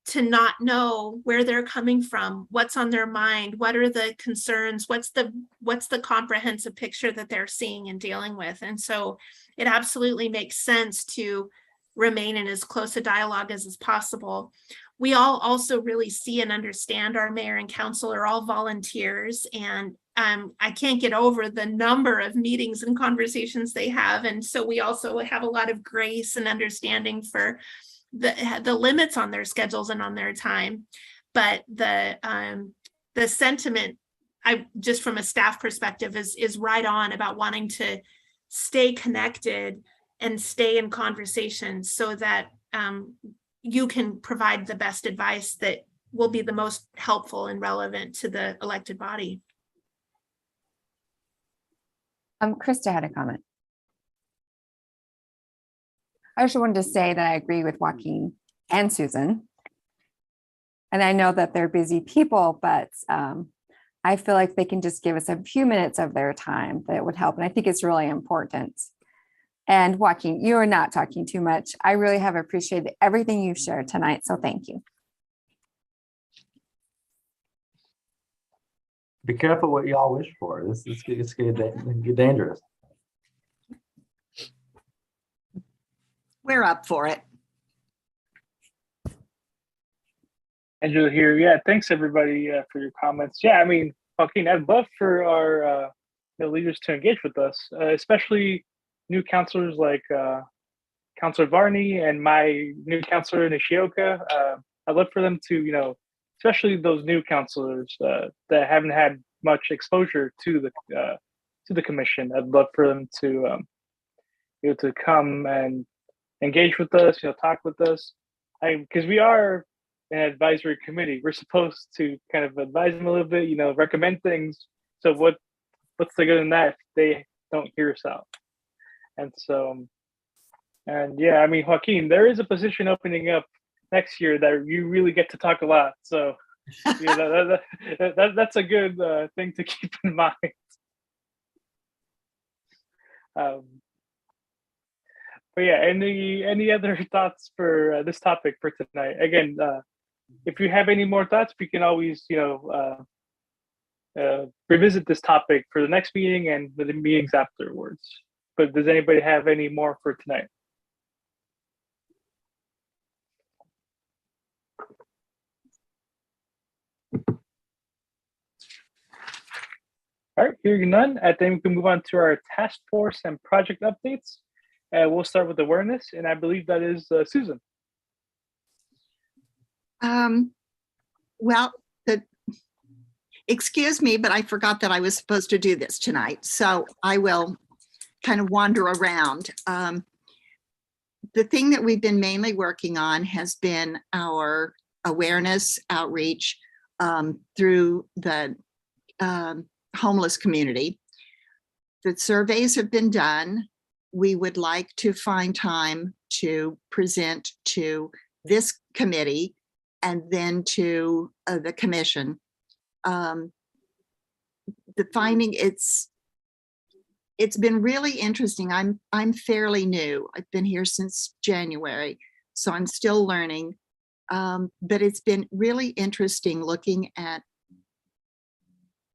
to not know where they're coming from, what's on their mind, what are the concerns, what's the comprehensive picture that they're seeing and dealing with. And so it absolutely makes sense to remain in as close a dialogue as is possible. We all also really see and understand our mayor and council are all volunteers, and I can't get over the number of meetings and conversations they have. And so we also have a lot of grace and understanding for the limits on their schedules and on their time. But the sentiment, just from a staff perspective, is right on about wanting to stay connected and stay in conversation so that you can provide the best advice that will be the most helpful and relevant to the elected body. Krista had a comment. I just wanted to say that I agree with Joaquin and Susan. And I know that they're busy people, but I feel like they can just give us a few minutes of their time that would help. And I think it's really important. And Joaquin, you are not talking too much. I really have appreciated everything you've shared tonight. So thank you. Be careful what y'all wish for. This get dangerous. We're up for it. Angela here. Yeah, thanks everybody for your comments. Yeah, I mean, Joaquin, I'd love for our leaders to engage with us, especially new counselors like Counselor Varney and my new counselor Nishioka. I'd love for them to, especially those new counselors that haven't had much exposure to the commission. I'd love for them to to come and engage with us, talk with us. Because we are an advisory committee. We're supposed to kind of advise them a little bit, recommend things. So what's the good in that if they don't hear us out? And so, and yeah, I mean, Joaquin, there is a position opening up next year that you really get to talk a lot. So that's a good thing to keep in mind. But yeah, any other thoughts for this topic for tonight? Again, if you have any more thoughts, we can always, revisit this topic for the next meeting and the meetings afterwards. But does anybody have any more for tonight? All right, hearing none, I think we can move on to our task force and project updates. We'll start with awareness, and I believe that is Susan. Well, excuse me, but I forgot that I was supposed to do this tonight. So I will kind of wander around. The thing that we've been mainly working on has been our awareness outreach through the homeless community. The surveys have been done. We would like to find time to present to this committee and then to the commission. The finding, it's been really interesting. I'm fairly new. I've been here since January, so I'm still learning. But it's been really interesting looking at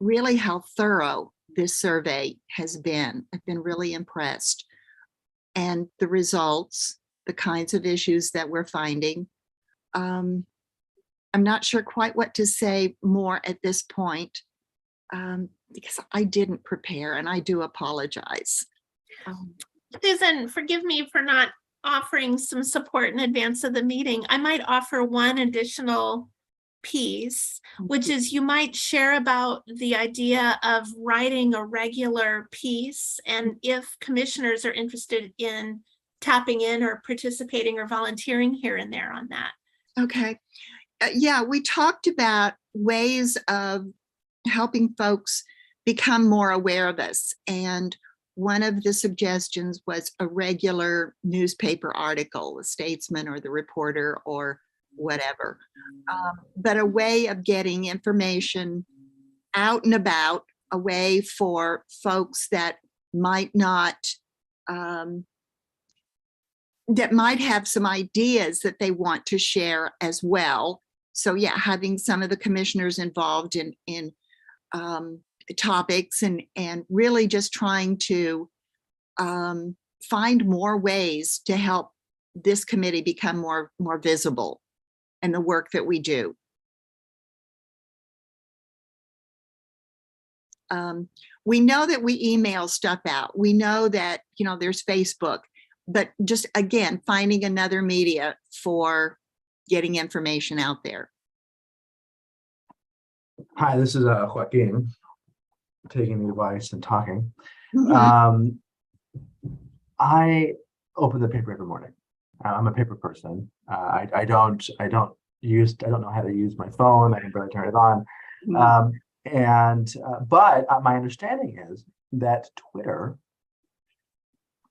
really how thorough this survey has been. I've been really impressed. And the results, the kinds of issues that we're finding. I'm not sure quite what to say more at this point, because I didn't prepare, and I do apologize. Susan, forgive me for not offering some support in advance of the meeting. I might offer one additional piece, which is you might share about the idea of writing a regular piece, and if commissioners are interested in tapping in or participating or volunteering here and there on that. Okay. Yeah, we talked about ways of helping folks become more aware of this. And one of the suggestions was a regular newspaper article, the Statesman or the Reporter or whatever. But a way of getting information out and about, a way for folks that might not, that might have some ideas that they want to share as well. So yeah, having some of the commissioners involved in topics and really just trying to find more ways to help this committee become more visible in the work that we do. We know that we email stuff out. We know that, you know, there's Facebook, but just again, finding another media for getting information out there. Hi, this is Joaquin, taking the advice and talking. Mhm. I open the paper every morning. I'm a paper person. I don't know how to use my phone. I can barely turn it on. But my understanding is that Twitter,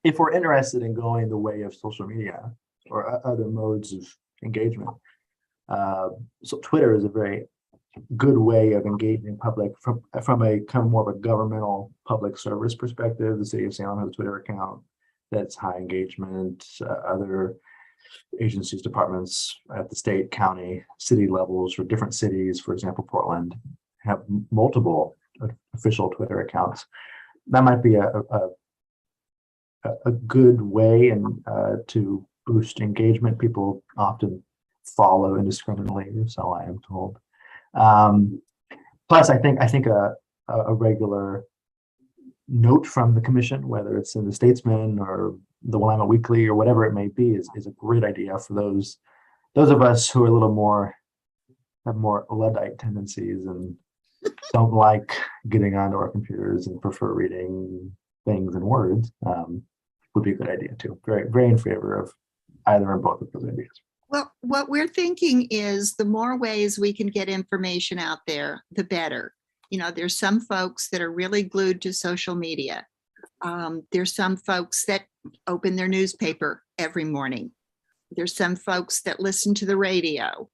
if we're interested in going the way of social media or other modes of engagement, so Twitter is a very good way of engaging public from a kind of more of a governmental public service perspective. The city of Salem has a Twitter account that's high engagement. Other agencies, departments at the state, county, city levels for different cities, for example, Portland, have multiple official Twitter accounts. That might be a good way and to boost engagement. People often follow indiscriminately, so I am told. Plus, I think a regular note from the commission, whether it's in the Statesman or the Willamette Weekly or whatever it may be, is a great idea for those of us who are a little more, have more Luddite tendencies and don't like getting onto our computers and prefer reading things in words. Would be a good idea too. Very, very in favor of either or both of those ideas. Well, what we're thinking is the more ways we can get information out there, the better. You know, there's some folks that are really glued to social media. There's some folks that open their newspaper every morning. There's some folks that listen to the radio.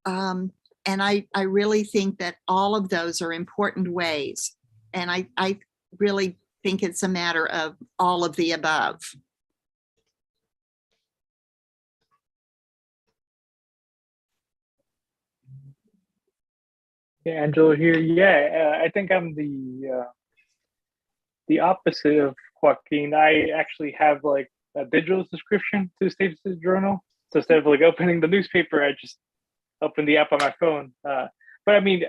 And I really think that all of those are important ways. And I really think it's a matter of all of the above. Yeah, Angela here. Yeah, I think I'm the opposite of Joaquin. I actually have like a digital subscription to the State Journal. So instead of like opening the newspaper, I just open the app on my phone. But I mean,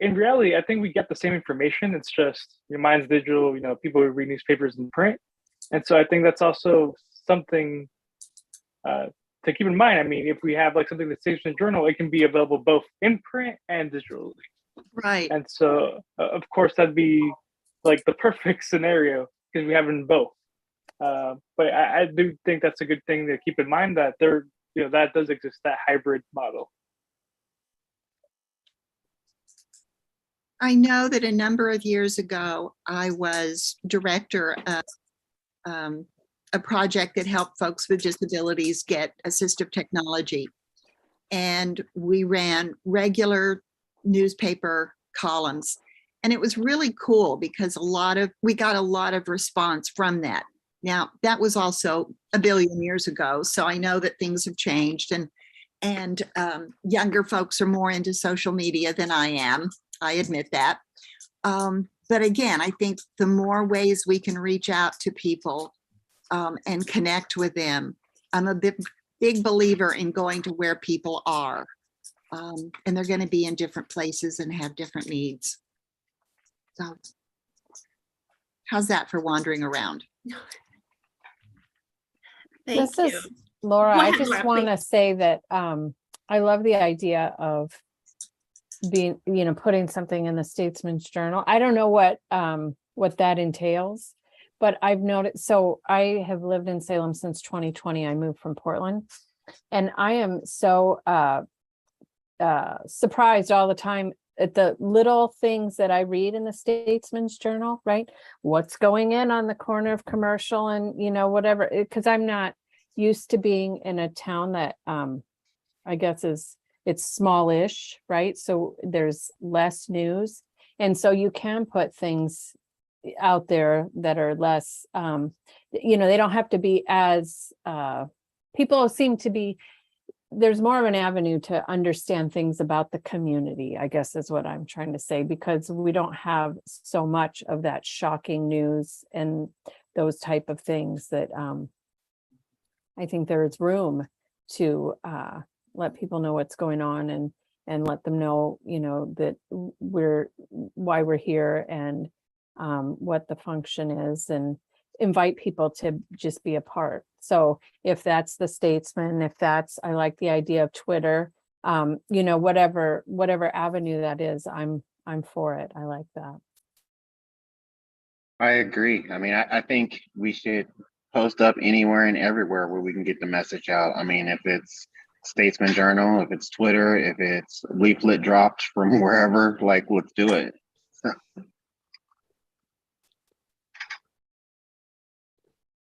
in reality, I think we get the same information. It's just mine's digital. You know, people who read newspapers in print, and so I think that's also something to keep in mind. I mean, if we have like something that saves in the journal, it can be available both in print and digitally. Right. And so, of course, that'd be like the perfect scenario because we have it in both. But I do think that's a good thing to keep in mind that there, you know, that does exist, that hybrid model. I know that a number of years ago, I was director of a project that helped folks with disabilities get assistive technology. And we ran regular newspaper columns. And it was really cool because we got a lot of response from that. Now, that was also a billion years ago. So I know that things have changed and younger folks are more into social media than I am. I admit that. But again, I think the more ways we can reach out to people and connect with them. I'm a big believer in going to where people are. And they're going to be in different places and have different needs. So how's that for wandering around? Thank This you. is Laura. Go I ahead, just Laura, want to please. say that I love the idea of being, putting something in the Statesman's Journal. I don't know what that entails, but I've noticed, so I have lived in Salem since 2020. I moved from Portland, and I am so surprised all the time at the little things that I read in the Statesman's Journal, right? What's going in on the corner of Commercial and, whatever, because I'm not used to being in a town that I guess it's smallish, right? So there's less news. And so you can put things out there that are less, they don't have to be as, people seem to be, there's more of an avenue to understand things about the community, I guess is what I'm trying to say, because we don't have so much of that shocking news and those type of things that I think there's room to let people know what's going on and let them know, that why we're here and what the function is, and invite people to just be a part. So if that's the Statesman, I like the idea of Twitter, whatever avenue that is, I'm for it. I like that. I agree. I mean, I think we should post up anywhere and everywhere where we can get the message out. I mean, if it's Statesman Journal, if it's Twitter, if it's leaflet drops from wherever, like, let's do it.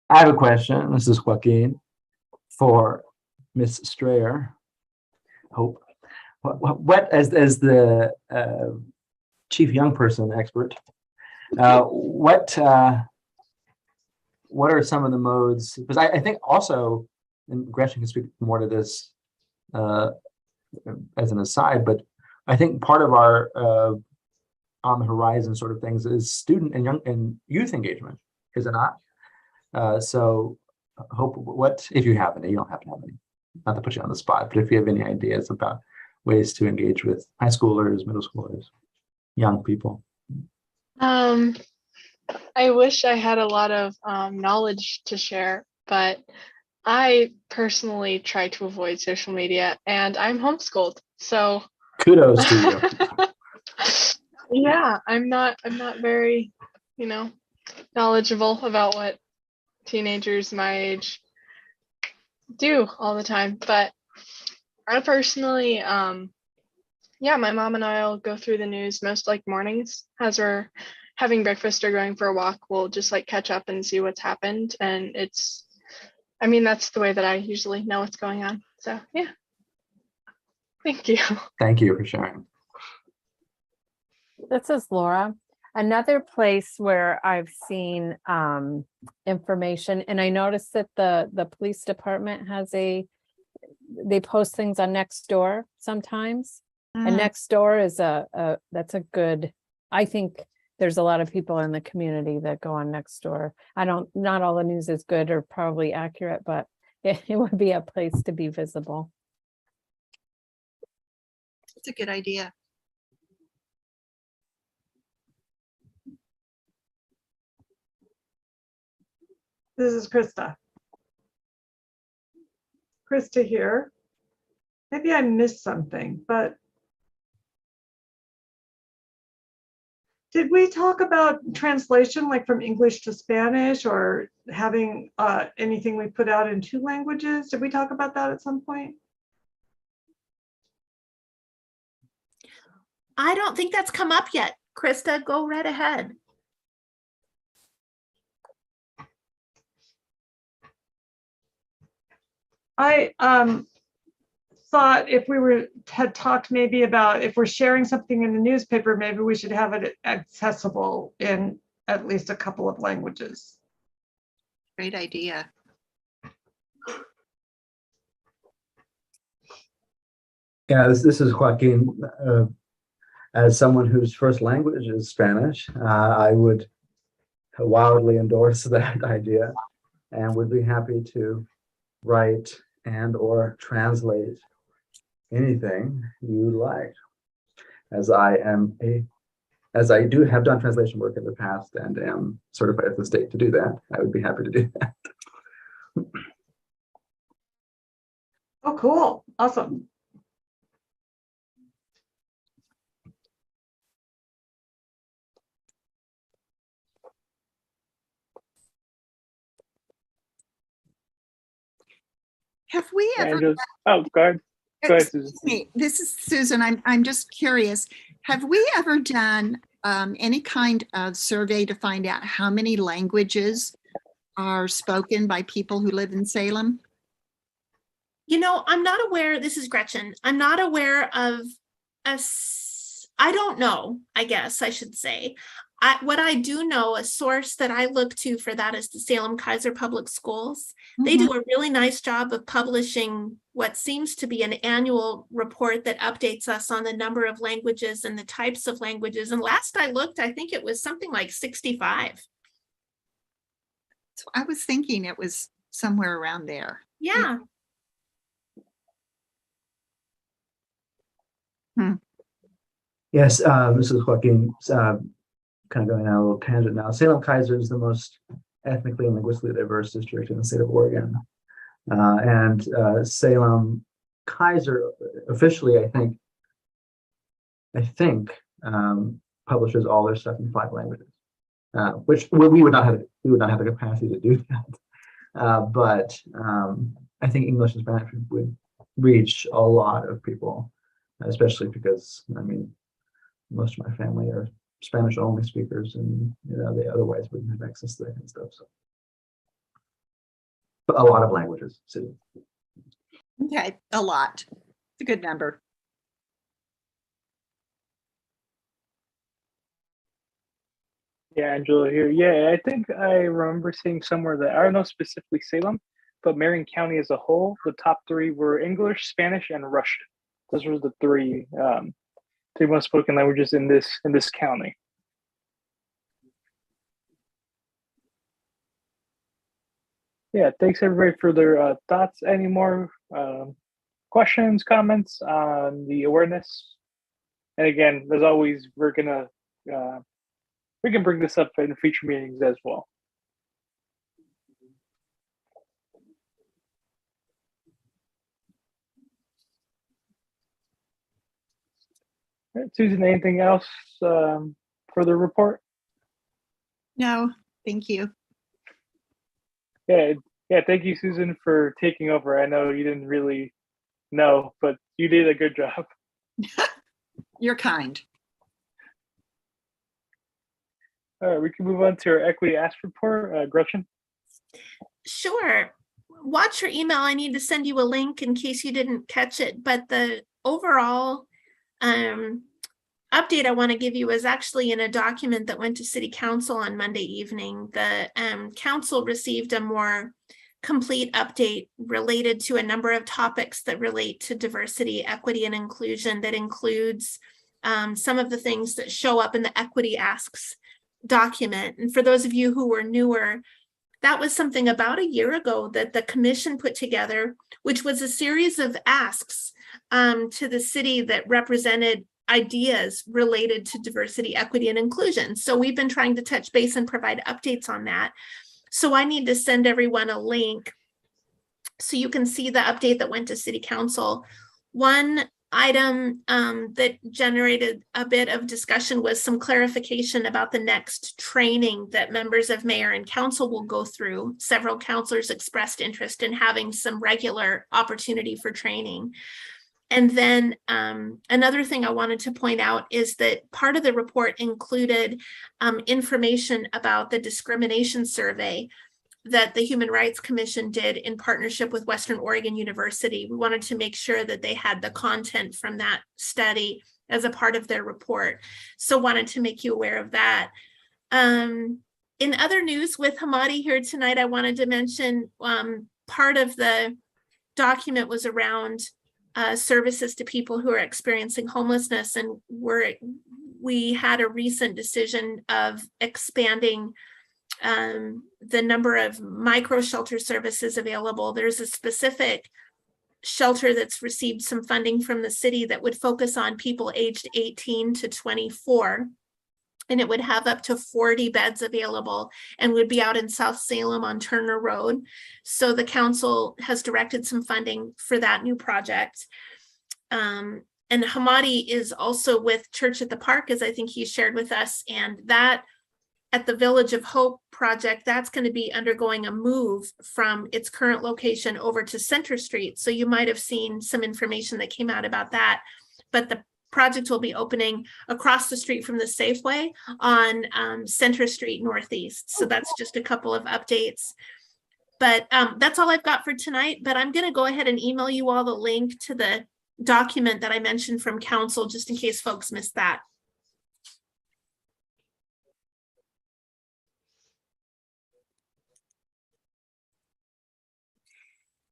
I have a question. This is Joaquin for Miss Strayer. Hope. What as the chief young person expert, what are some of the modes? Because I think also, and Gretchen can speak more to this as an aside, but I think part of our on the horizon sort of things is student and youth engagement, is it not? So hope, what, if you have any, you don't have to have any, not to put you on the spot, but if you have any ideas about ways to engage with high schoolers, middle schoolers, young people. I wish I had a lot of knowledge to share, but I personally try to avoid social media, and I'm homeschooled, so kudos to you. Yeah, I'm not very, knowledgeable about what teenagers my age do all the time, but I personally, my mom and I'll go through the news most like mornings as we're having breakfast or going for a walk. We'll just like catch up and see what's happened, and that's the way that I usually know what's going on. So yeah, thank you. Thank you for sharing. This is Laura. Another place where I've seen information, and I noticed that the police department they post things on Nextdoor sometimes. And Nextdoor is that's a good, I think there's a lot of people in the community that go on Nextdoor. Not all the news is good or probably accurate, but it would be a place to be visible. It's a good idea. This is Krista. Krista here. Maybe I missed something, but did we talk about translation, like from English to Spanish, or having anything we put out in 2 languages? Did we talk about that at some point? I don't think that's come up yet. Krista, go right ahead. I thought if we had talked maybe about if we're sharing something in the newspaper, maybe we should have it accessible in at least a couple of languages. Great idea. Yeah, this is Joaquin. As someone whose first language is Spanish, I would wildly endorse that idea and would be happy to write and or translate anything you'd like. As I do have done translation work in the past and am certified at the state to do that, I would be happy to do that. Oh, cool. Awesome. Have we ever? And just, oh, go ahead. Go ahead, Susan. Excuse me, this is Susan. I'm just curious. Have we ever done any kind of survey to find out how many languages are spoken by people who live in Salem? You know, I'm not aware, this is Gretchen. I'm not aware of I don't know, I guess I should say. What I do know, a source that I look to for that is the Salem Kaiser Public Schools. They do a really nice job of publishing what seems to be an annual report that updates us on the number of languages and the types of languages. And last I looked, I think it was something like 65. So I was thinking it was somewhere around there. Yeah. Yes, this is Joaquin. Kind of going on a little tangent now. Salem Kaiser is the most ethnically and linguistically diverse district in the state of Oregon. And Salem Kaiser officially, I think, publishes all their stuff in 5 languages, which we would not have the capacity to do that. But I think English and Spanish would reach a lot of people, especially because, I mean, most of my family are Spanish only speakers, and they otherwise wouldn't have access to that kind of stuff. So, but a lot of languages. So. Okay, a lot. It's a good number. Yeah, Angela here. Yeah, I think I remember seeing somewhere that, I don't know specifically Salem, but Marion County as a whole, the top 3 were English, Spanish, and Russian. Those were the 3 most spoken languages in this county. Yeah, thanks everybody for their thoughts. Any more questions, comments on the awareness? And again, as always, we can bring this up in future meetings as well. All right, Susan, anything else for the report? No, thank you. Yeah, thank you, Susan, for taking over. I know you didn't really know, but you did a good job. You're kind. All right, we can move on to our Equity Ask report. Gretchen? Sure. Watch your email. I need to send you a link in case you didn't catch it, but the overall update I want to give you is actually in a document that went to City Council on Monday evening. The council received a more complete update related to a number of topics that relate to diversity, equity, and inclusion. That includes some of the things that show up in the Equity Asks document. And for those of you who were newer, that was something about a year ago that the commission put together, which was a series of asks to the city that represented ideas related to diversity, equity, and inclusion. So we've been trying to touch base and provide updates on that. So I need to send everyone a link so you can see the update that went to City Council. One item that generated a bit of discussion was some clarification about the next training that members of mayor and council will go through. Several councilors expressed interest in having some regular opportunity for training. And then another thing I wanted to point out is that part of the report included information about the discrimination survey that the Human Rights Commission did in partnership with Western Oregon University. We wanted to make sure that they had the content from that study as a part of their report. So wanted to make you aware of that. In other news with Hamadi here tonight, I wanted to mention part of the document was around services to people who are experiencing homelessness, and we had a recent decision of expanding the number of micro shelter services available. There's a specific shelter that's received some funding from the city that would focus on people aged 18 to 24. And it would have up to 40 beds available and would be out in South Salem on Turner Road. So the council has directed some funding for that new project. And Hamadi is also with Church at the Park, as I think he shared with us. And that at the Village of Hope project, that's going to be undergoing a move from its current location over to Center Street. So you might have seen some information that came out about that. But the project will be opening across the street from the Safeway on Center Street Northeast. So that's just a couple of updates. But that's all I've got for tonight. But I'm going to go ahead and email you all the link to the document that I mentioned from council, just in case folks missed that.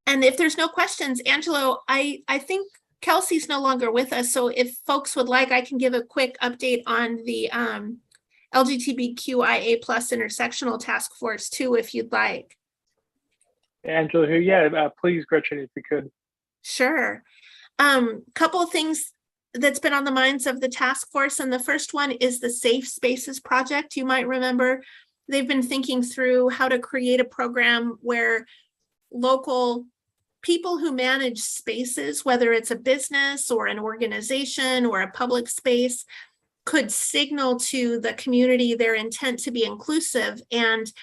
And if there's no questions, Angelo, I think Kelsey's no longer with us. So if folks would like, I can give a quick update on the LGBTQIA+ intersectional task force too, if you'd like. Angela here. Yeah, please, Gretchen, if you could. Sure. Couple of things that's been on the minds of the task force. And the first one is the Safe Spaces Project. You might remember they've been thinking through how to create a program where local people who manage spaces, whether it's a business or an organization or a public space, could signal to the community their intent to be inclusive and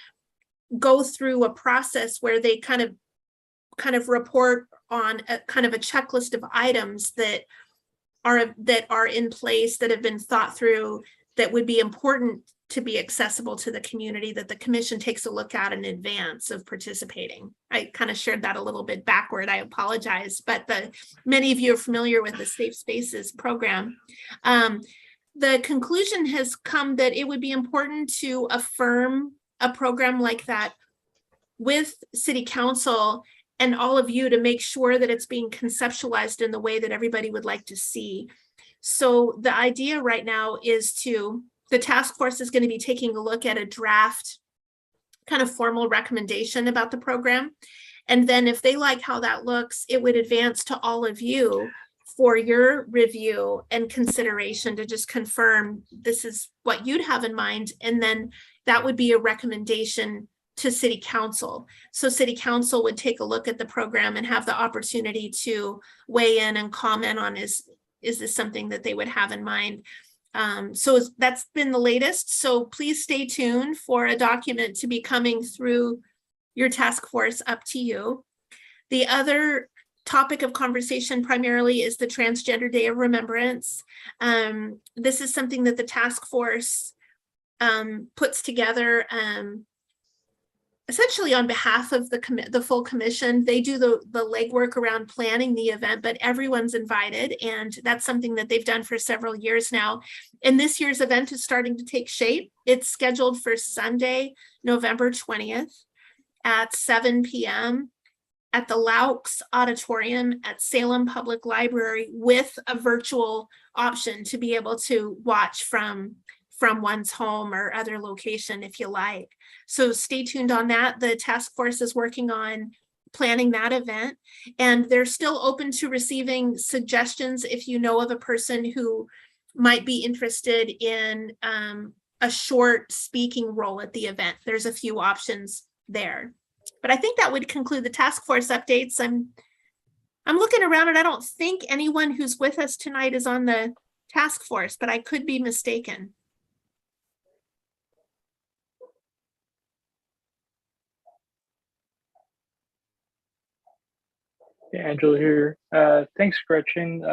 go through a process where they kind of report on a kind of a checklist of items that are in place, that have been thought through, that would be important to be accessible to the community, that the commission takes a look at in advance of participating. I kind of shared that a little bit backward. I apologize, but many of you are familiar with the Safe Spaces program. The conclusion has come that it would be important to affirm a program like that with City Council and all of you to make sure that it's being conceptualized in the way that everybody would like to see. So the idea right now is the task force is going to be taking a look at a draft kind of formal recommendation about the program. And then if they like how that looks, it would advance to all of you for your review and consideration to just confirm this is what you'd have in mind. And then that would be a recommendation to City Council. So City Council would take a look at the program and have the opportunity to weigh in and comment on is this something that they would have in mind. So that's been the latest. So please stay tuned for a document to be coming through your task force, up to you. The other topic of conversation primarily is the Transgender Day of Remembrance. This is something that the task force puts together essentially on behalf of the full commission. They do the legwork around planning the event, but everyone's invited. And that's something that they've done for several years now. And this year's event is starting to take shape. It's scheduled for Sunday, November 20th at 7 p.m. at the Laux Auditorium at Salem Public Library, with a virtual option to be able to watch from one's home or other location if you like. So stay tuned on that. The task force is working on planning that event, and they're still open to receiving suggestions if you know of a person who might be interested in a short speaking role at the event. There's a few options there. But I think that would conclude the task force updates. I'm looking around and I don't think anyone who's with us tonight is on the task force, but I could be mistaken. Yeah, Angela here. Thanks, Gretchen.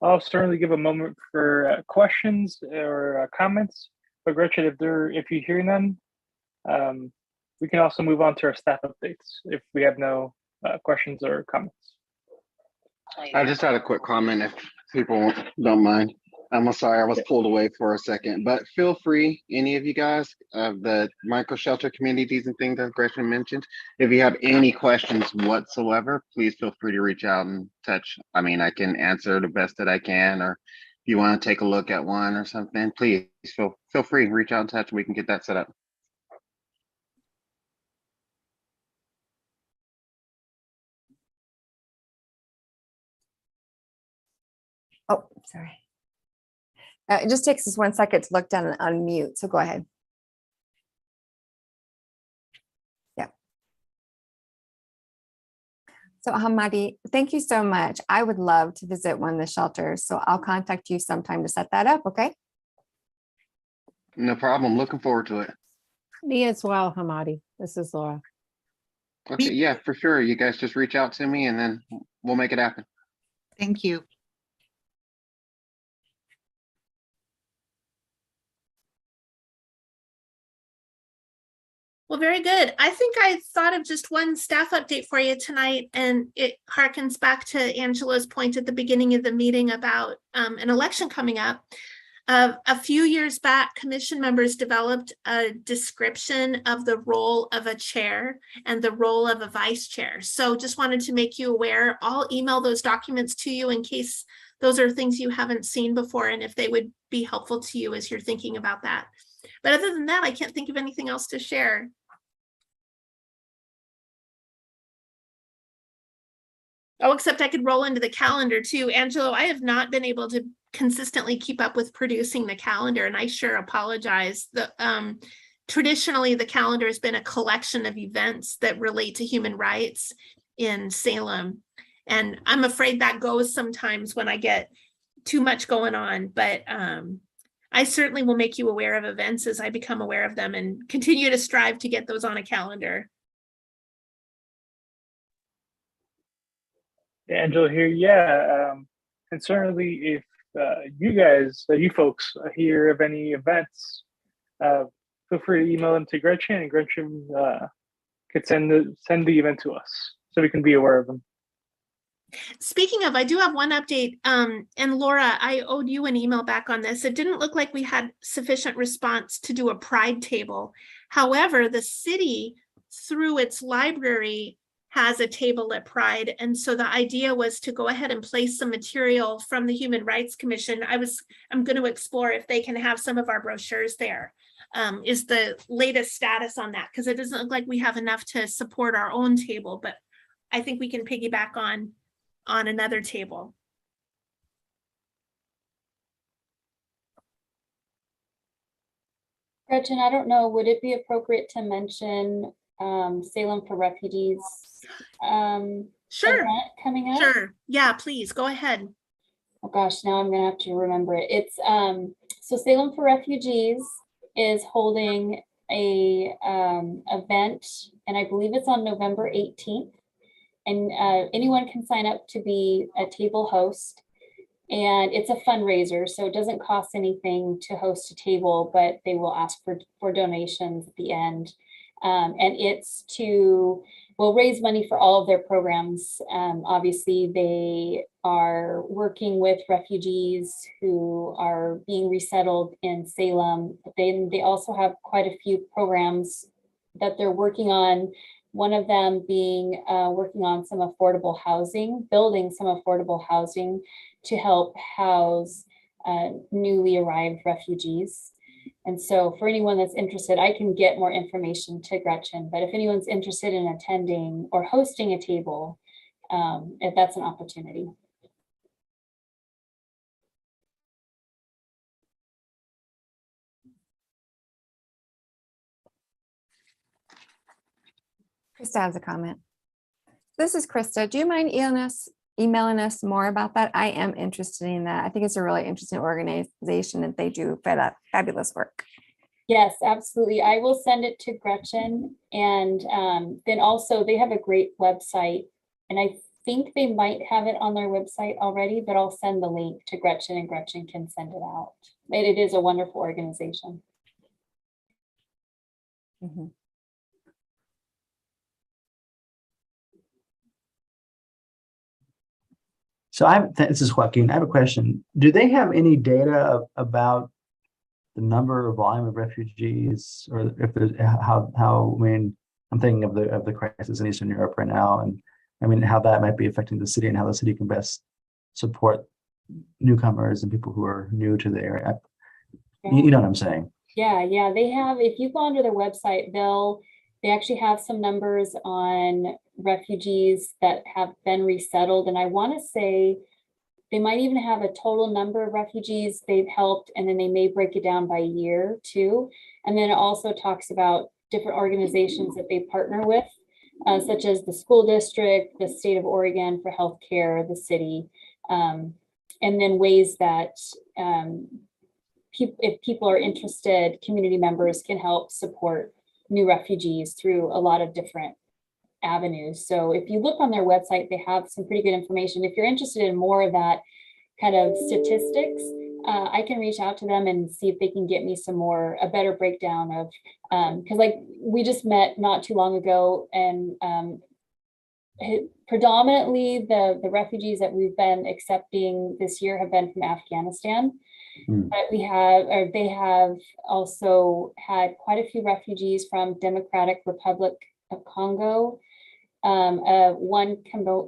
I'll certainly give a moment for questions or comments. But Gretchen, if you hear none, we can also move on to our staff updates if we have no questions or comments. I just had a quick comment if people don't mind. I'm sorry, I was pulled away for a second, but feel free, any of you guys of the micro shelter communities and things that Gretchen mentioned, if you have any questions whatsoever, please feel free to reach out and touch. I mean, I can answer the best that I can, or if you want to take a look at one or something, please feel free to reach out and touch and we can get that set up. Oh, sorry. It just takes us 1 second to look down and unmute, so go ahead. Yeah. So Hamadi, thank you so much. I would love to visit one of the shelters, so I'll contact you sometime to set that up, okay? No problem. Looking forward to it. Me as well, Hamadi. This is Laura. Okay, yeah, for sure. You guys just reach out to me and then we'll make it happen. Thank you. Well, very good. I think I thought of just one staff update for you tonight, and it harkens back to Angela's point at the beginning of the meeting about an election coming up. A few years back, commission members developed a description of the role of a chair and the role of a vice chair. So just wanted to make you aware. I'll email those documents to you in case those are things you haven't seen before, and if they would be helpful to you as you're thinking about that. But other than that, I can't think of anything else to share. Oh, except I could roll into the calendar too. Angelo, I have not been able to consistently keep up with producing the calendar, and I sure apologize. Traditionally, the calendar has been a collection of events that relate to human rights in Salem. And I'm afraid that goes sometimes when I get too much going on, but I certainly will make you aware of events as I become aware of them and continue to strive to get those on a calendar. Angela here. Yeah, and certainly if you folks hear of any events, feel free to email them to Gretchen, and Gretchen could send the event to us so we can be aware of them. Speaking of, I do have one update. And Laura, I owed you an email back on this. It didn't look like we had sufficient response to do a pride table. However, the city, through its library, has a table at Pride. And so the idea was to go ahead and place some material from the Human Rights Commission. I'm going to explore if they can have some of our brochures there. Is the latest status on that, because it doesn't look like we have enough to support our own table, but I think we can piggyback on another table. Gretchen, I don't know, would it be appropriate to mention Salem for Refugees Sure. event coming up? Sure. Yeah, please go ahead. Oh gosh, now I'm gonna have to remember it. It's so Salem for Refugees is holding a event, and I believe it's on November 18th. And anyone can sign up to be a table host. And it's a fundraiser, so it doesn't cost anything to host a table, but they will ask for donations at the end. And it's will raise money for all of their programs. Obviously, they are working with refugees who are being resettled in Salem. But they also have quite a few programs that they're working on. One of them being working on some affordable housing, building some affordable housing to help house newly arrived refugees. And so for anyone that's interested, I can get more information to Gretchen, but if anyone's interested in attending or hosting a table, if that's an opportunity. Krista has a comment. This is Krista. Do you mind emailing us more about that? I am interested in that. I think it's a really interesting organization and they do fabulous work. Yes, absolutely. I will send it to Gretchen. And then also they have a great website, and I think they might have it on their website already, but I'll send the link to Gretchen and Gretchen can send it out. It is a wonderful organization. Mm-hmm. So this is Joaquin. I have a question. Do they have any data about the number or volume of refugees, or if there's how I mean, I'm thinking of the crisis in Eastern Europe right now, and I mean how that might be affecting the city and how the city can best support newcomers and people who are new to the area. You know what I'm saying? Yeah, they have. If you go onto their website, they actually have some numbers on refugees that have been resettled, and I want to say they might even have a total number of refugees they've helped, and then they may break it down by year too. And then it also talks about different organizations that they partner with, such as the school district, the state of Oregon for healthcare, the city, and then ways that if people are interested, community members can help support new refugees through a lot of different avenues. So if you look on their website, they have some pretty good information. If you're interested in more of that kind of statistics, I can reach out to them and see if they can get me a better breakdown of, because like we just met not too long ago, and predominantly the refugees that we've been accepting this year have been from Afghanistan. But they have also had quite a few refugees from Democratic Republic of Congo, one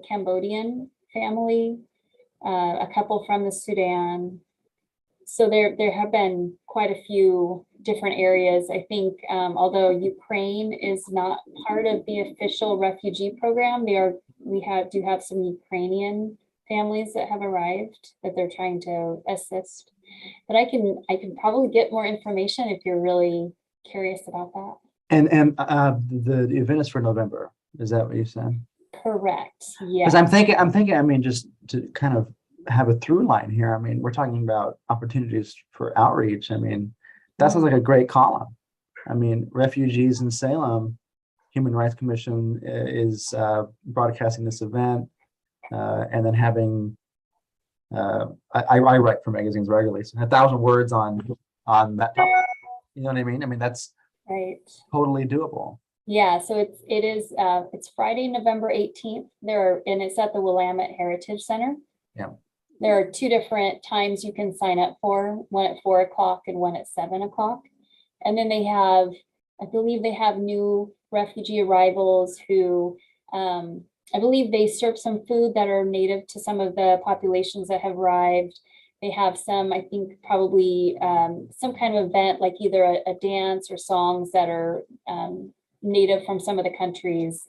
Cambodian family, a couple from the Sudan. So there have been quite a few different areas. I think although Ukraine is not part of the official refugee program, we do have some Ukrainian families that have arrived that they're trying to assist. But I can probably get more information if you're really curious about that. And the event is for November. Is that what you said? Correct. Yeah. Because I'm thinking. I mean, just to kind of have a through line here. I mean, we're talking about opportunities for outreach. I mean, that sounds like a great column. I mean, refugees in Salem, Human Rights Commission is broadcasting this event, and then having. I write for magazines regularly, so 1,000 words on that topic. You know what I mean? I mean, that's right. Totally doable. Yeah, so it's Friday, November 18th. And it's at the Willamette Heritage Center. Yeah. There are two different times you can sign up for, one at 4 o'clock and one at 7 o'clock. And then I believe they have new refugee arrivals who, I believe they serve some food that are native to some of the populations that have arrived. They have some, I think probably some kind of event, like either a dance or songs that are native from some of the countries.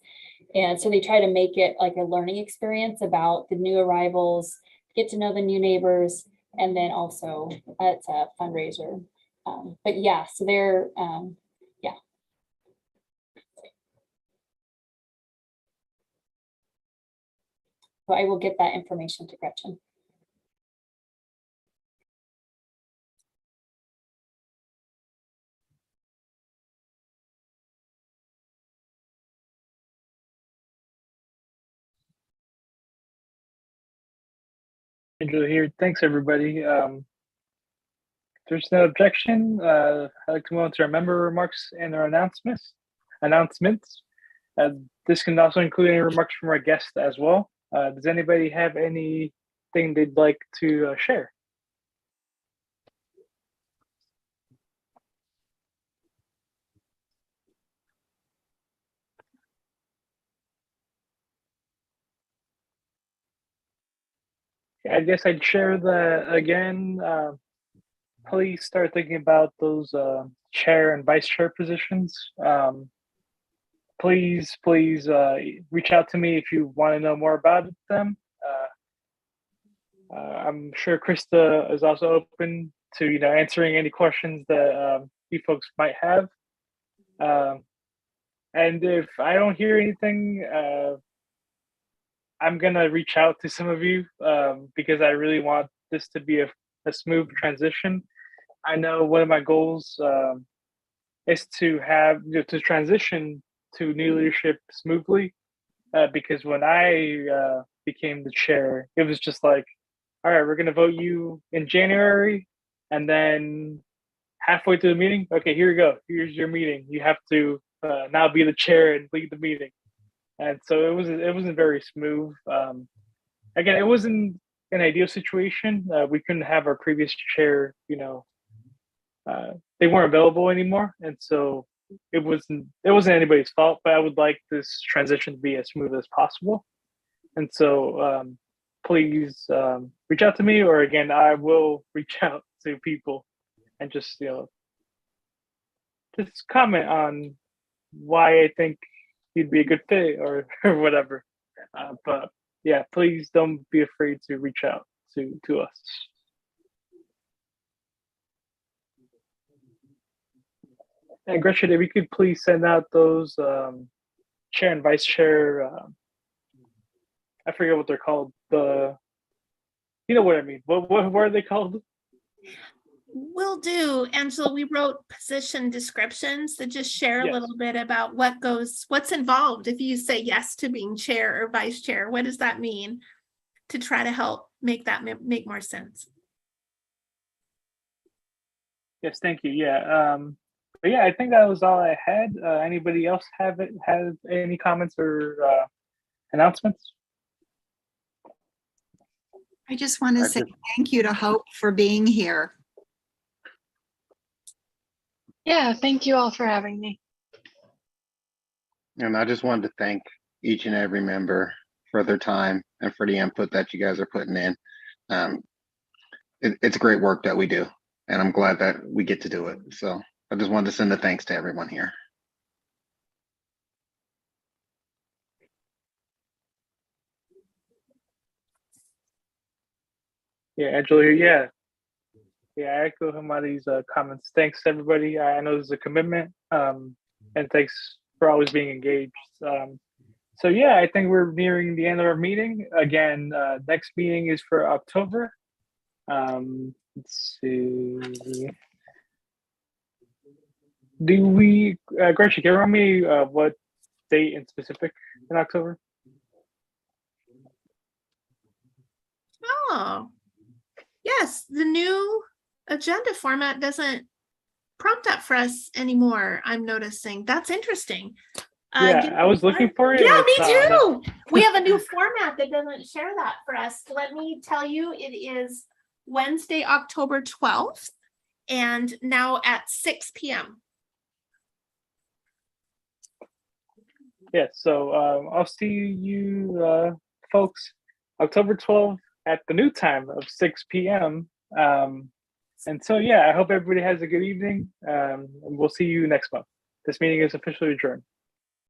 And so they try to make it like a learning experience about the new arrivals, get to know the new neighbors, and then also it's a fundraiser. But yeah, so they're, yeah. So I will get that information to Gretchen. Angela here. Thanks, everybody. If there's no objection, I'd like to move on to our member remarks and our announcements. This can also include any remarks from our guests as well. Does anybody have anything they'd like to share? I guess I'd share that again. Please start thinking about those chair and vice chair positions. Please reach out to me if you want to know more about them. I'm sure Krista is also open to answering any questions that you folks might have. And if I don't hear anything, I'm gonna reach out to some of you because I really want this to be a smooth transition. I know one of my goals is to have to transition to new leadership smoothly, because when I became the chair, it was just like, all right, we're gonna vote you in January, and then halfway through the meeting, okay, here you go. Here's your meeting. You have to now be the chair and lead the meeting. And so it wasn't very smooth. Again, it wasn't an ideal situation. We couldn't have our previous chair, they weren't available anymore, and so it wasn't anybody's fault. But I would like this transition to be as smooth as possible. And so please reach out to me, or again, I will reach out to people and just just comment on why I think you'd be a good fit or whatever. But yeah, please don't be afraid to reach out to us. And Gretchen, if you could please send out those chair and vice chair. I forget what they're called. You know what I mean. What are they called? Will do. Angela, we wrote position descriptions that just share a Yes. little bit about what's involved. If you say yes to being chair or vice chair, what does that mean? To try to help make that make more sense. Yes, thank you. Yeah. But yeah, I think that was all I had. Anybody else have any comments or announcements? I just want to I say just- thank you to Hope for being here. Yeah, thank you all for having me. And I just wanted to thank each and every member for their time and for the input that you guys are putting in. It's great work that we do, and I'm glad that we get to do it. So I just wanted to send a thanks to everyone here. Yeah, Angela. Yeah. Yeah, I echo Hamadi's comments. Thanks, everybody. I know this is a commitment, and thanks for always being engaged. So yeah, I think we're nearing the end of our meeting. Again, next meeting is for October. Let's see. Do we, Gretchen, can you remind me what date in specific in October? Oh, yes, the new agenda format doesn't prompt that for us anymore. I'm noticing. That's interesting. Yeah, I was looking for it. Yeah, and me it's not. too. We have a new format that doesn't share that for us. Let me tell you, it is Wednesday, October 12th, and now at 6 p.m. Yeah, so I'll see you folks October 12th at the new time of 6 p.m. And so, yeah, I hope everybody has a good evening. And we'll see you next month. This meeting is officially adjourned.